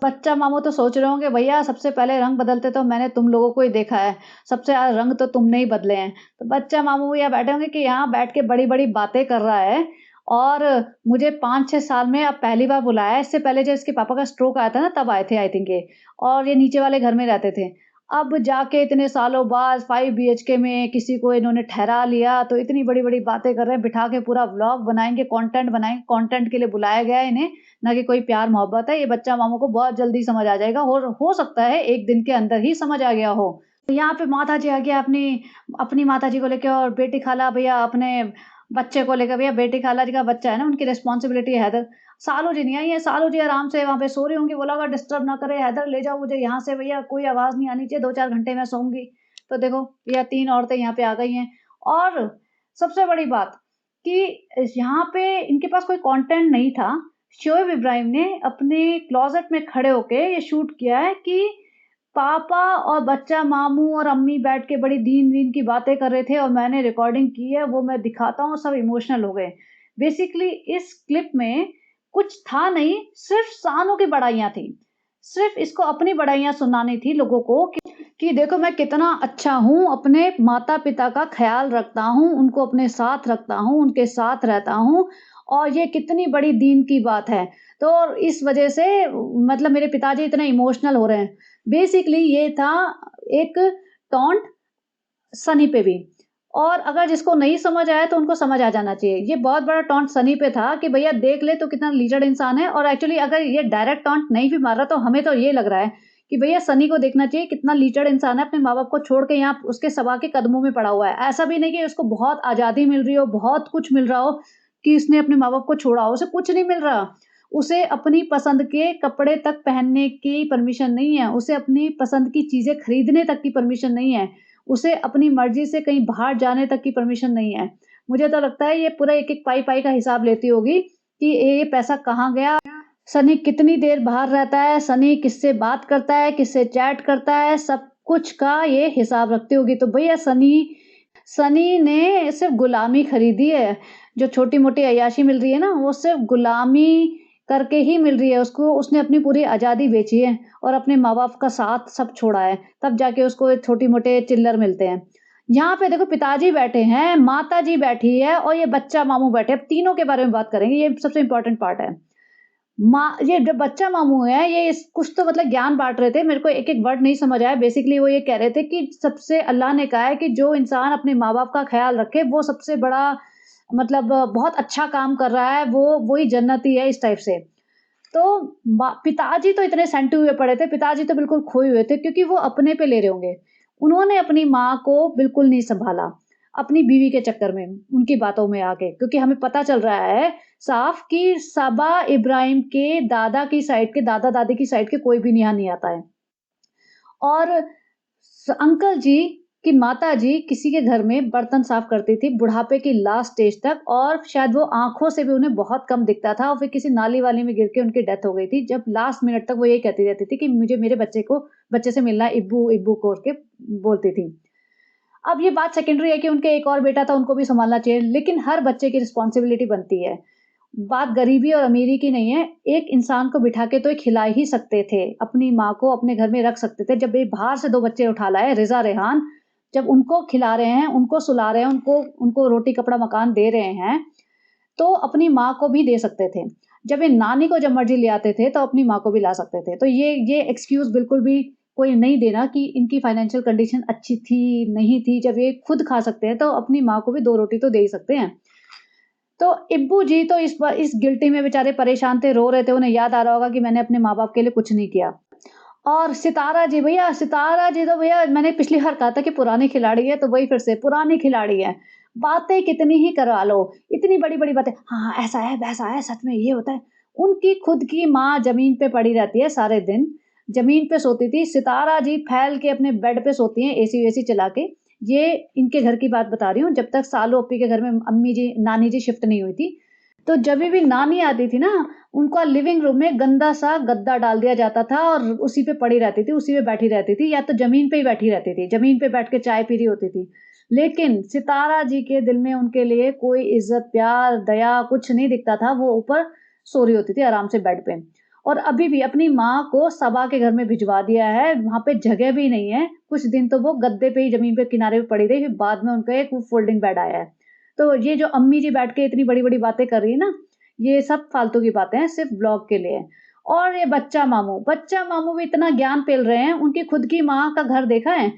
बच्चा मामू तो सोच रहे होंगे भैया सबसे पहले रंग बदलते तो मैंने तुम लोगों को ही देखा है, सबसे ज़्यादा रंग तो तुमने ही बदले हैं। तो बच्चा मामू यहाँ बैठे होंगे कि यहाँ बैठ के बड़ी-बड़ी बातें कर रहा है और मुझे 5-6 साल में अब पहली बार बुलाया है, इससे पहले जब इसके पापा का स्ट्रोक आया था ना तब आए थे आई थिंक ये और ये नीचे वाले घर में रहते थे। अब जाके इतने सालों बाद 5 बीएचके में किसी को इन्होंने ठहरा लिया, तो इतनी बड़ी-बड़ी बातें कर रहे हैं, बिठा के पूरा व्लॉग बनाएँगे, कंटेंट बनाएँगे, कंटेंट के लिए बुलाया गया है इन्हें, ना कि कोई प्यार-मोहब्बत है। ये बच्चा मामू को बहुत जल्दी समझ आ जाएगा और हो सकता है 1 दिन के अंदर ही समझ आ गया हो। तो यहाँ पे माताजी आ गया अपनी अपनी माताजी को लेके और बेटी खाला भैया अपने बच्चे को लेकर भैया बेटी खाला जी का बच्चा है ना, उनकी रिस्पॉन्सिबिलिटी है हैदर। सालू जी नहीं आई है, सालू जी आराम से वहाँ पे सो रही होंगी, बोला होगा डिस्टर्ब ना करे, हैदर ले जाओ मुझे यहाँ से भैया, कोई आवाज़ नहीं आनी चाहिए, 2-4 घंटे मैं सोऊँगी। तो देखो, ये 3 औरतें यहाँ पे आ गई हैं और सबसे बड़ी बात कि यहाँ पे इनके पास कोई कंटेंट नहीं था। शोएब इब्राहिम ने अपने क्लोज़ेट में खड़े होके ये शूट किया है कि पापा और बच्चा मामू और अम्मी बैठ के बड़ी दीन-वीन की बातें कर रहे थे और मैंने रिकॉर्डिंग की है, वो मैं दिखाता हूँ, सब इमोशनल हो गए। बेसिकली इस क्लिप में कुछ था नहीं, सिर्फ़ शानों की बड़ाइयाँ थी। सिर्फ़ इसको अपनी बड़ाइयाँ सुनानी थी लोगों को कि देखो मैं कितना अच्छा हूँ, अपने माता-पिता का ख़्याल रखता हूँ, उनको अपने साथ रखता हूँ, उनके साथ रहता हूँ और ये कितनी बड़ी दीन की बात है। तो इस वज़ह से मतलब मेरे पिताजी इतने इमोशनल हो रहे हैं। बेसिकली ये था एक टॉन्ट सनी पे भी और अगर जिसको नहीं समझ आया तो उनको समझ आ जाना चाहिए। ये बहुत बड़ा टॉन्ट सनी पे था कि भैया देख ले तो कितना लीचड़ इंसान है और एक्चुअली अगर ये डायरेक्ट टॉन्ट नहीं भी मार रहा तो हमें तो ये लग रहा है कि भैया सनी को देखना चाहिए कितना लीचड़ इंसान है, अपने माँ-बाप को छोड़ के यहाँ उसके सबा के कदमों में पड़ा हुआ है। ऐसा भी नहीं कि उसको बहुत आज़ादी मिल रही हो, बहुत कुछ मिल रहा हो कि इसने अपने माँ-बाप को छोड़ा हो, उसे कुछ नहीं मिल रहा। उसे अपनी पसंद के कपड़े तक पहनने की परमिशन नहीं है, उसे अपनी पसंद की चीज़ें खरीदने तक की परमिशन नहीं है। उसे अपनी मर्ज़ी से कहीं बाहर जाने तक की परमिशन नहीं है। मुझे तो लगता है ये पूरा एक-एक पाई-पाई का हिसाब लेती होगी कि ये पैसा कहाँ गया, सनी कितनी देर बाहर रहता है, सनी किससे बात करता है, किससे चैट करता है, सब कुछ का ये हिसाब रखती होगी। तो भैया सनी सनी ने सिर्फ़ गुलामी खरीदी है। जो छोटी-मोटी अय्याशी मिल रही है ना, वो सिर्फ़ गुलामी करके ही मिल रही है उसको। उसने अपनी पूरी आज़ादी बेची है और अपने माँ-बाप का साथ सब छोड़ा है, तब जाके उसको ये छोटी-मोटे चिल्लर मिलते हैं। यहाँ पे देखो पिताजी बैठे हैं, माताजी बैठी है और ये बच्चा मामू बैठे हैं। अब तीनों के बारे में बात करेंगे, ये सबसे इम्पोर्टेंट पार्ट है। ये जो बच्चा मामू है, ये इस कुछ तो मतलब ज्ञान बाँट रहे थे, मेरे को एक-एक वर्ड नहीं समझ आया। बेसिकली वो ये कह रहे थे कि सबसे अल्लाह ने कहा है कि जो इंसान अपने माँ-बाप का ख़्याल रखे, वो सबसे बड़ा मतलब बहुत अच्छा काम कर रहा है, वो वही जन्नती है, इस टाइप से। तो पिताजी तो इतने सैंटे हुए पड़े थे, पिताजी तो बिल्कुल खोए हुए थे क्योंकि वो अपने पे ले रहे होंगे। उन्होंने अपनी माँ को बिल्कुल नहीं सँभाला, अपनी बीवी के चक्कर में, उनकी बातों में आके क्योंकि हमें पता चल रहा है साफ़ कि सबा इब्राहिम के दादा की साइड के दादा-दादी की साइड के कोई भी यहाँ नहीं आता है। और अंकल जी की माताजी किसी के घर में बर्तन साफ करती थी बुढ़ापे की लास्ट स्टेज तक और शायद वो आँखों से भी उन्हें बहुत कम दिखता था और फिर किसी नाली-वाली में गिर के उनकी डेथ हो गई थी। जब लास्ट मिनट तक वो यही कहती रहती थी कि मुझे मेरे बच्चे से मिलना है इब्बू, इब्बू करके बोलती थी। अब ये बात सेकेंडरी है कि उनके एक और बेटा था, उनको भी सँभालना चाहिए, लेकिन हर बच्चे की रिस्पॉन्सिबिलिटी बनती है। बात गरीबी और अमीरी की नहीं है, एक इंसान को बिठा के तो ये खिला ही सकते थे, अपनी माँ को अपने घर में रख सकते थे। जब ये बाहर से 2 बच्चे उठा लाए, रिज़ा, रेहान, जब उनको खिला रहे हैं, उनको सुला रहे हैं, उनको उनको रोटी, कपड़ा, मकान दे रहे हैं, तो अपनी माँ को भी दे सकते थे। जब ये नानी को जब मर्ज़ी ले आते थे, तो अपनी माँ को भी ला सकते थे। तो ये एक्सक्यूज़ बिल्कुल भी कोई नहीं देना कि इनकी फाइनेंशियल कंडीशन अच्छी थी, नहीं थी। जब ये खुद खा सकते हैं, तो अपनी माँ को भी 2 रोटी तो दे ही सकते हैं। तो इब्बू जी तो इस गिल्टी में बेचारे परेशान थे, रो रहे थे, उन्हें याद आ रहा होगा कि मैंने अपने माँ-बाप के लिए कुछ नहीं किया। और सितारा जी तो भैया मैंने पिछली बार कहा था कि पुरानी खिलाड़ी है, तो वही फिर से पुरानी खिलाड़ी है। बातें कितनी ही करवा लो, इतनी बड़ी-बड़ी बातें, हाँ, ऐसा है, वैसा है, सच में ये होता है। उनकी खुद की माँ ज़मीन पे पड़ी रहती है सारे दिन, ज़मीन पे सोती थी। सितारा जी फैल के अपने बेड पे सोती हैं एसी-वेसी चला के। ये इनके घर की बात बता रही हूँ, जब तक सालू ओप्पी के घर में अम्मी जी नानी जी शिफ्ट नहीं हुई थी। तो जभी भी नानी आती थी ना, उनका लिविंग रूम में गंदा-सा गद्दा डाल दिया जाता था और उसी पे पड़ी रहती थी, उसी पे बैठी रहती थी या तो ज़मीन पे ही बैठी रहती थी, ज़मीन पे बैठ के चाय पी रही होती थी। लेकिन सितारा जी के दिल में उनके लिए कोई इज़्ज़त, प्यार, दया कुछ नहीं दिखता था, वो ऊपर सो रही होती थी आराम से बेड पे। और अभी भी अपनी माँ को सबा के घर में भिजवा दिया है, वहाँ पे जगह भी नहीं है, कुछ दिन तो वो गद्दे पे ही ज़मीन पे किनारे पे पड़ी रही, फिर बाद में उनका एक फोल्डिंग बेड आया है। तो ये जो अम्मी जी बैठ के इतनी बड़ी-बड़ी बातें कर रही है ना, ये सब फालतू की बातें हैं, सिर्फ़ ब्लॉग के लिए। और ये बच्चा मामू भी इतना ज्ञान पेल रहे हैं, उनकी खुद की माँ का घर देखा है?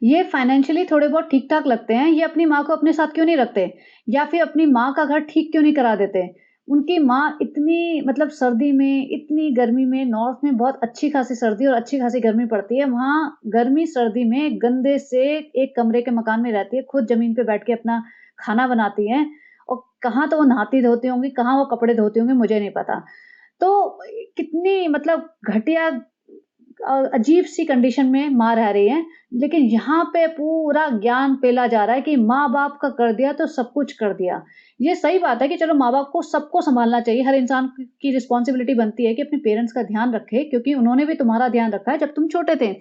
ये फाइनेंशियली थोड़े बहुत ठीक-ठाक लगते हैं, ये अपनी माँ को अपने साथ क्यों नहीं रखते? या फिर अपनी माँ का घर ठीक क्यों नहीं करा देते? उनकी माँ इतनी मतलब सर्दी में, इतनी गर्मी में नॉर्थ में बहुत अच्छी खासी सर्दी और अच्छी खासी गर्मी पड़ती है, वहाँ गर्मी-सर्दी में गंदे से एक कमरे के मकान में रहती है, खुद ज़मीन पे बैठ के अपना खाना बनाती हैं और कहाँ तो वो नहाती-धोती होंगी, कहाँ वो कपड़े धोती होंगी, मुझे नहीं पता। तो कितनी मतलब घटिया अजीब-सी कंडीशन में माँ रह रही हैं, लेकिन यहाँ पे पूरा ज्ञान पेला जा रहा है कि माँ-बाप का कर दिया तो सब कुछ कर दिया। ये सही बात है कि चलो माँ-बाप को सबको सँभालना चाहिए, हर इंसान की रिस्पॉन्सिबिलिटी बनती है कि अपने पेरेंट्स का ध्यान रखे क्योंकि उन्होंने भी तुम्हारा ध्यान रखा है जब तुम छोटे थे।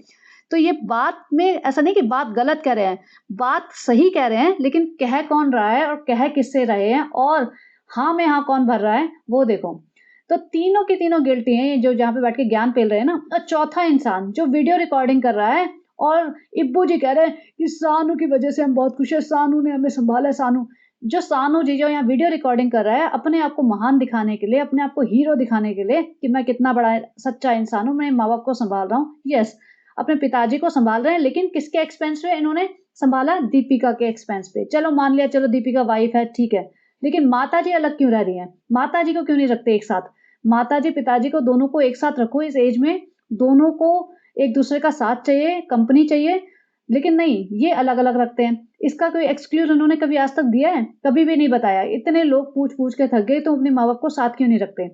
तो ये बात में ऐसा नहीं कि बात गलत कह रहे हैं, बात सही कह रहे हैं, लेकिन कह कौन रहा है और कह किससे रहे हैं और हाँ में हाँ कौन भर रहा है, वो देखो। तो तीनों के तीनों गिल्टी हैं, ये जो जहाँ पे बैठ के ज्ञान पेल रहे हैं ना और चौथा इंसान जो वीडियो रिकॉर्डिंग कर रहा है और इब्बू जी कह रहे हैं कि सानू की वज़ह से हम बहुत खुश हैं, सानू ने हमें सँभाला है सानू। जो सानू जी जो यहाँ वीडियो रिकॉर्डिंग कर रहा है, अपने आप को महान दिखाने के लिए, अपने आप को हीरो दिखाने के लिए कि मैं कितना बड़ा सच्चा इंसान हूँ, मैं माँ-बाप को सँभाल रहा हूँ। येस, अपने पिताजी को सँभाल रहे हैं लेकिन किसके एक्सपेंस पे इन्होंने सँभाला? दीपिका के एक्सपेंस पे। चलो मान लिया चलो दीपिका वाइफ़ है, ठीक है। लेकिन माताजी अलग क्यों रह रही हैं? माताजी को क्यों नहीं रखते एक साथ? माताजी, पिताजी को दोनों को एक साथ रखो इस एज में, दोनों को एक-दूसरे का साथ चाहिए, कंपनी चाहिए, लेकिन नहीं, ये अलग-अलग रखते हैं। इसका कोई एक्सक्यूज़ उन्होंने कभी आज तक दिया है? कभी भी नहीं बताया। इतने लोग पूछ-पूछ के थक गए, तो अपने माँ-बाप को साथ क्यों नहीं रखते?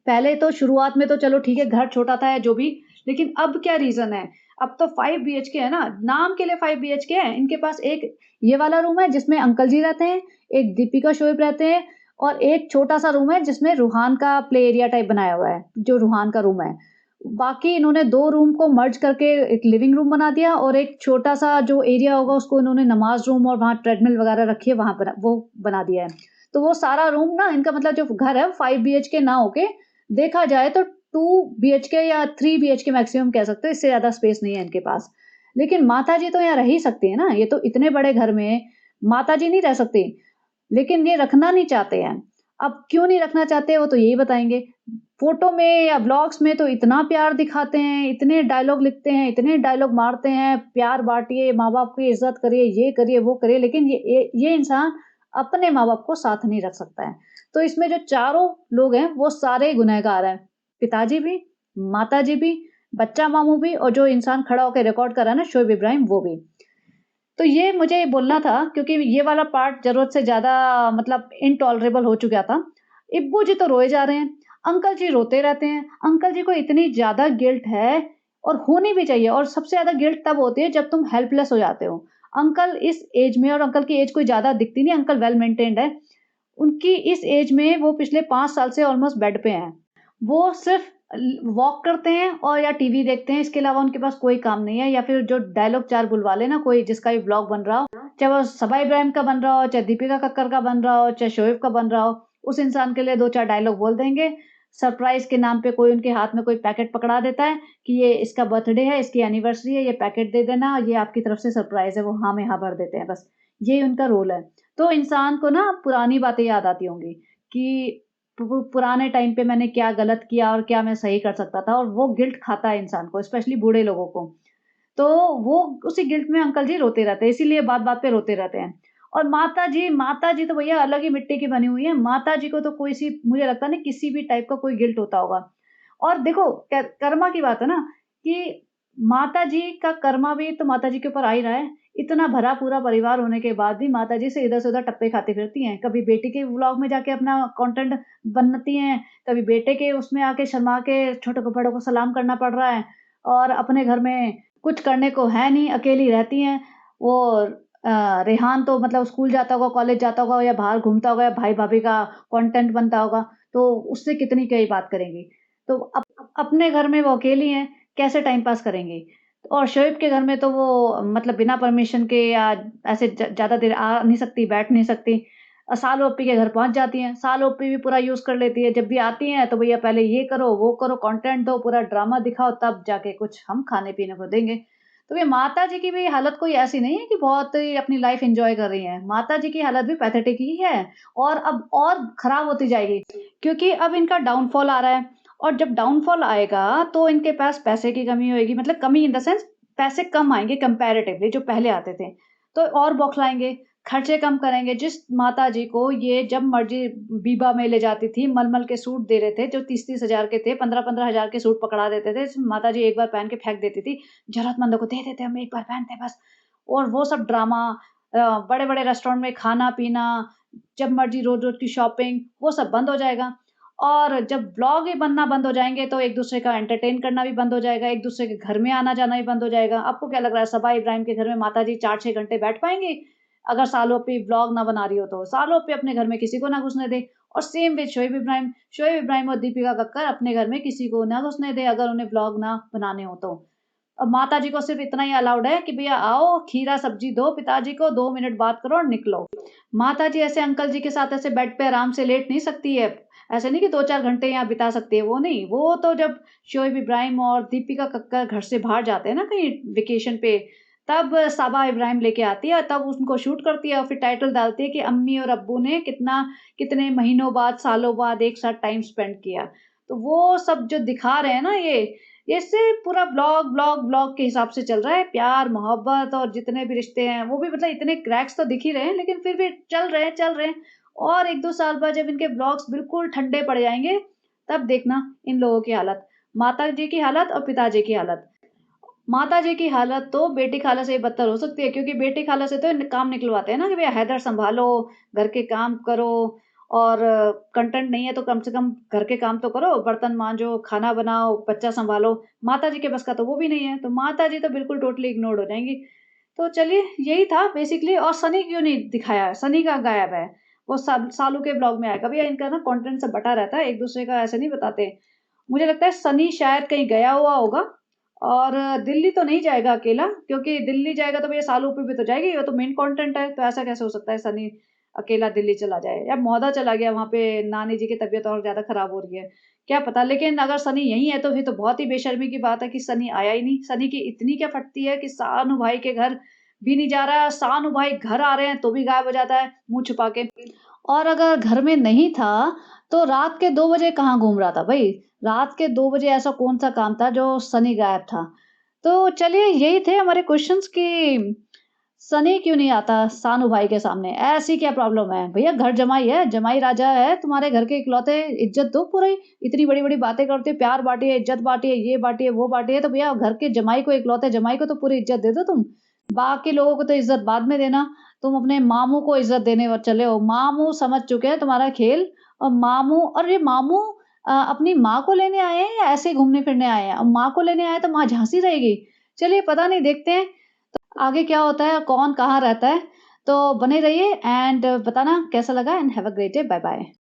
पहले तो शुरुआत में तो चलो ठीक है, घर छोटा था या जो भी, लेकिन अब क्या रीज़न है? अब तो 5 बीएचके है ना, नाम के लिए 5 बीएचके है। इनके पास एक ये वाला रूम है जिसमें अंकल जी रहते हैं, एक दीपिका शोएब रहते हैं और एक छोटा-सा रूम है जिसमें रूहान का प्ले एरिया टाइप बनाया हुआ है, जो रूहान का रूम है। बाकी इन्होंने 2 रूम को मर्ज करके एक लिविंग रूम बना दिया और एक छोटा-सा जो एरिया होगा उसको इन्होंने नमाज़ रूम और वहाँ ट्रेडमिल वगैरह रखी है, वहाँ पर वो बना दिया है। तो वो सारा रूम ना इनका मतलब जो घर है 5 बीएचके ना होके देखा जाए तो 2 बीएचके या 3 बीएचके मैक्सिमम कह सकते हो, इससे ज़्यादा स्पेस नहीं है इनके पास। लेकिन माताजी तो यहाँ रह ही सकती है ना, ये तो इतने बड़े घर में माताजी नहीं रह सकती, लेकिन ये रखना नहीं चाहते हैं। अब क्यों नहीं रखना चाहते वो तो यही बताएँगे। फ़ोटो में या व्लॉग्स में तो इतना प्यार दिखाते हैं, इतने डायलॉग लिखते हैं, इतने डायलॉग मारते हैं, प्यार बाँटिए, माँ-बाप की इज़्ज़त करिए, ये करिए, वो करिए, लेकिन ये इंसान अपने माँ-बाप को साथ नहीं रख सकता है। तो इसमें जो चारों लोग हैं, वो सारे गुनहगार हैं। पिताजी भी, माताजी भी, बच्चा मामू भी और जो इंसान खड़ा होके रिकॉर्ड कर रहा है ना शोएब इब्राहिम वो भी। तो ये मुझे बोलना था क्योंकि ये वाला पार्ट ज़रूरत से ज़्यादा मतलब इनटॉलरेबल हो चुका था। इब्बू जी तो रोए जा रहे हैं, अंकल जी रोते रहते हैं। अंकल जी को इतनी ज़्यादा गिल्ट है और होनी भी चाहिए और सबसे ज़्यादा गिल्ट तब होती है जब तुम हेल्पलेस हो जाते हो। अंकल इस एज में और अंकल की एज कोई ज़्यादा दिखती नहीं, अंकल वेल मेंटेन्ड है। उनकी इस एज में वो पिछले 5 साल से ऑलमोस्ट बेड पे हैं। वो सिर्फ़ वॉक करते हैं और या टीवी देखते हैं, इसके अलावा उनके पास कोई काम नहीं है या फिर जो डायलॉग 4 बुलवा ले ना कोई जिसका भी व्लॉग बन रहा हो, चाहे वो सबा इब्राहिम का बन रहा हो, चाहे दीपिका कक्कर का बन रहा हो, चाहे शोएब का बन रहा हो, उस इंसान के लिए 2-4 डायलॉग बोल देंगे। सरप्राइज़ के नाम पे कोई उनके हाथ में कोई पैकेट पकड़ा देता है कि ये इसका बर्थडे है, इसकी एनिवर्सरी है, ये पैकेट दे देना, ये आपकी तरफ से सरप्राइज़ है, वो हाँ में हाँ भर देते हैं बस। ये उनका रोल है। तो इंसान को ना पुरानी बातें याद आती होंगी कि पुराने टाइम पे मैंने क्या गलत किया और क्या मैं सही कर सकता था और वो गिल्ट खाता है इंसान को, स्पेशली बूढ़े लोगों को। तो वो उसी गिल्ट में अंकल जी रोते रहते हैं, इसीलिए बात-बात पे रोते रहते हैं। और माताजी तो भैया अलग ही मिट्टी की बनी हुई हैं, माताजी को तो कोई सी मुझे लगता नहीं किसी भी टाइप का कोई गिल्ट होता होगा। और देखो कर्मा की बात है ना कि माताजी का कर्मा भी तो माताजी के ऊपर आ ही रहा है। इतना भरा पूरा परिवार होने के बाद भी माताजी से इधर से उधर टप्पे खाती फिरती हैं। कभी बेटी के व्लॉग में जाके अपना कंटेंट बनती हैं, कभी बेटे के उसमें आके शर्मा के छोटे को बड़ों को सलाम करना पड़ रहा है और अपने घर में कुछ करने को है नहीं, अकेली रहती हैं। वो रेहान तो मतलब स्कूल जाता होगा, कॉलेज जाता होगा या बाहर घूमता होगा या भाई-भाभी का कंटेंट बनता होगा, तो उससे कितनी कई बात करेंगी। तो अपने घर में वो अकेली हैं, कैसे टाइम पास करेंगी? और शोएब के घर में तो वो मतलब बिना परमिशन के या ऐसे ज़्यादा देर आ नहीं सकती, बैठ नहीं सकती। सालू ओप्पी के घर पहुँच जाती हैं, सालू ओप्पी भी पूरा यूज़ कर लेती है, जब भी आती हैं तो भैया पहले ये करो, वो करो, कंटेंट दो, पूरा ड्रामा दिखाओ, तब जाके कुछ हम खाने-पीने को देंगे। तो ये माताजी की भी हालत कोई ऐसी नहीं है कि बहुत ही अपनी लाइफ़ एन्जॉय कर रही हैं। माताजी की हालत भी पैथेटिक ही है और अब और खराब होती जाएगी, क्योंकि अब इनका डाउनफॉल आ रहा है और जब डाउनफॉल आएगा तो इनके पास पैसे की कमी होएगी, मतलब कमी इन द सेंस पैसे कम आएँगे कंपैरेटिवली जो पहले आते थे। तो और बौखलाएँगे, खर्चे कम करेंगे। जिस माताजी को ये जब मर्ज़ी बीबा में ले जाती थी, मलमल के सूट दे रहे थे जो 30-30 हज़ार के थे, 15-15 हज़ार के सूट पकड़ा देते थे। माताजी एक बार पहन के फेंक देती थी, ज़रूरतमंदों को दे देते हम एक बार पहनते हैं बस। और वो सब ड्रामा बड़े-बड़े रेस्टोरेंट में खाना-पीना, जब मर्ज़ी रोज़-रोज़ की शॉपिंग, वो सब बंद हो जाएगा। और जब व्लॉग ही बनना बंद हो जाएँगे, तो एक-दूसरे का एंटरटेन करना भी बंद हो जाएगा, एक-दूसरे के घर में आना-जाना भी बंद हो जाएगा। आपको क्या लग रहा है सबा इब्राहिम के घर में माताजी 4-6 घंटे बैठ पाएँगी? अगर सालों पे व्लॉग ना बना रही हो तो। सालों पे अपने घर में किसी को ना घुसने दे और सेम विथ शोएब इब्राहिम। शोएब इब्राहिम और दीपिका कक्कड़ अपने घर में किसी को ना घुसने दे अगर उन्हें व्लॉग ना बनाने हो तो। अब माताजी को सिर्फ़ इतना ही अलाउड है कि भैया आओ, खीरा सब्ज़ी दो पिताजी को, 2 मिनट बात करो और निकलो। माताजी ऐसे अंकल जी के साथ ऐसे बेड पे आराम से लेट नहीं सकती है। ऐसे नहीं कि 2-4 घंटे यहाँ बिता सकती है, वो नहीं। वो तो जब शोएब इब्राहिम और दीपिका कक्कड़ घर से बाहर जाते हैं ना कहीं वेकेशन पे, तब साबा इब्राहिम लेके आती है, तब उनको शूट करती है और फिर टाइटल डालती है कि अम्मी और अब्बू ने कितने महीनों बाद, सालों बाद एक साथ टाइम स्पेंड किया। तो वो सब जो दिखा रहे हैं ना ये इससे पूरा ब्लॉग के हिसाब से चल रहा है। प्यार, मोहब्बत और जितने भी रिश्ते हैं, वो भी मतलब इतने क्रैक्स तो दिख ही रहे हैं, लेकिन फिर भी चल रहे हैं और 1-2 साल बाद जब इनके ब्लॉग्स बिल्कुल ठंडे पड़ जाएँगे, तब देखना इन लोगों की हालत। माताजी की हालत और पिताजी की हालत। माताजी की हालत तो बेटी खाला से बदतर हो सकती है क्योंकि बेटी खाला से तो काम निकलवाते हैं ना कि भैया हैदर सँभालो, घर के काम करो और कंटेंट नहीं है तो कम से कम घर के काम तो करो, बर्तन मांजो, खाना बनाओ, बच्चा सँभालो। माताजी के बस का तो वो भी नहीं है, तो माताजी तो बिल्कुल टोटली इग्नोर्ड हो जाएँगी। तो चलिए यही था बेसिकली और सनी क्यों नहीं दिखाया है? सनी कहाँ गायब है? वो सब सालू के ब्लॉग में आएगा। भैया इनका ना कंटेंट सब बँटा रहता है, एक-दूसरे का ऐसे नहीं बताते। मुझे लगता है सनी शायद कहीं गया हुआ होगा और दिल्ली तो नहीं जाएगा अकेला क्योंकि दिल्ली जाएगा तो भैया सालू पे भी तो जाएगी, वो तो मेन कंटेंट है, तो ऐसा कैसे हो सकता है सनी अकेला दिल्ली चला जाए या मौदा चला गया वहाँ पे नानी जी की तबीयत और ज़्यादा खराब हो रही है, क्या पता? लेकिन अगर सनी यहीं है तो फिर तो बहुत ही बेशर्मी की बात है कि सनी आया ही नहीं। सनी की इतनी क्या फटती है कि सानू भाई के घर भी नहीं जा रहा है, सानू भाई घर आ रहे हैं तो भी गायब हो जाता है मुँह छुपा के। और अगर घर में नहीं था, तो रात के 2 बजे कहाँ घूम रहा था भई? रात के 2 बजे ऐसा कौन-सा काम था जो सनी गायब था? तो चलिए यही थे हमारे क्वेश्चन्स कि सनी क्यों नहीं आता सानू भाई के सामने? ऐसी क्या प्रॉब्लम है? भैया घर जमाई है, जमाई राजा है, तुम्हारे घर के इकलौते, इज़्ज़त दो पूरी। इतनी बड़ी-बड़ी बातें करते हो, प्यार बाँटिए, इज़्ज़त बाँटिए, ये बाँटिए, वो बाँटिए, तो भैया घर के जमाई को, इकलौते जमाई को तो पूरी इज़्ज़त दे दो तुम। बाकी लोगों को तो इज़्ज़त बाद में देना। तुम अपने मामू को इज़्ज़त देने व चले हो। मामू समझ चुके हैं तुम्हारा खेल और मामू और ये मामू अपनी माँ को लेने आए हैं या ऐसे ही घूमने-फिरने आए हैं? अब माँ को लेने आए हैं तो माँ झाँसी रहेगी। चलिए पता नहीं देखते हैं आगे क्या होता है, कौन कहाँ रहता है। तो बने रहिए एंड बताना कैसा लगा and have a great day. Bye bye.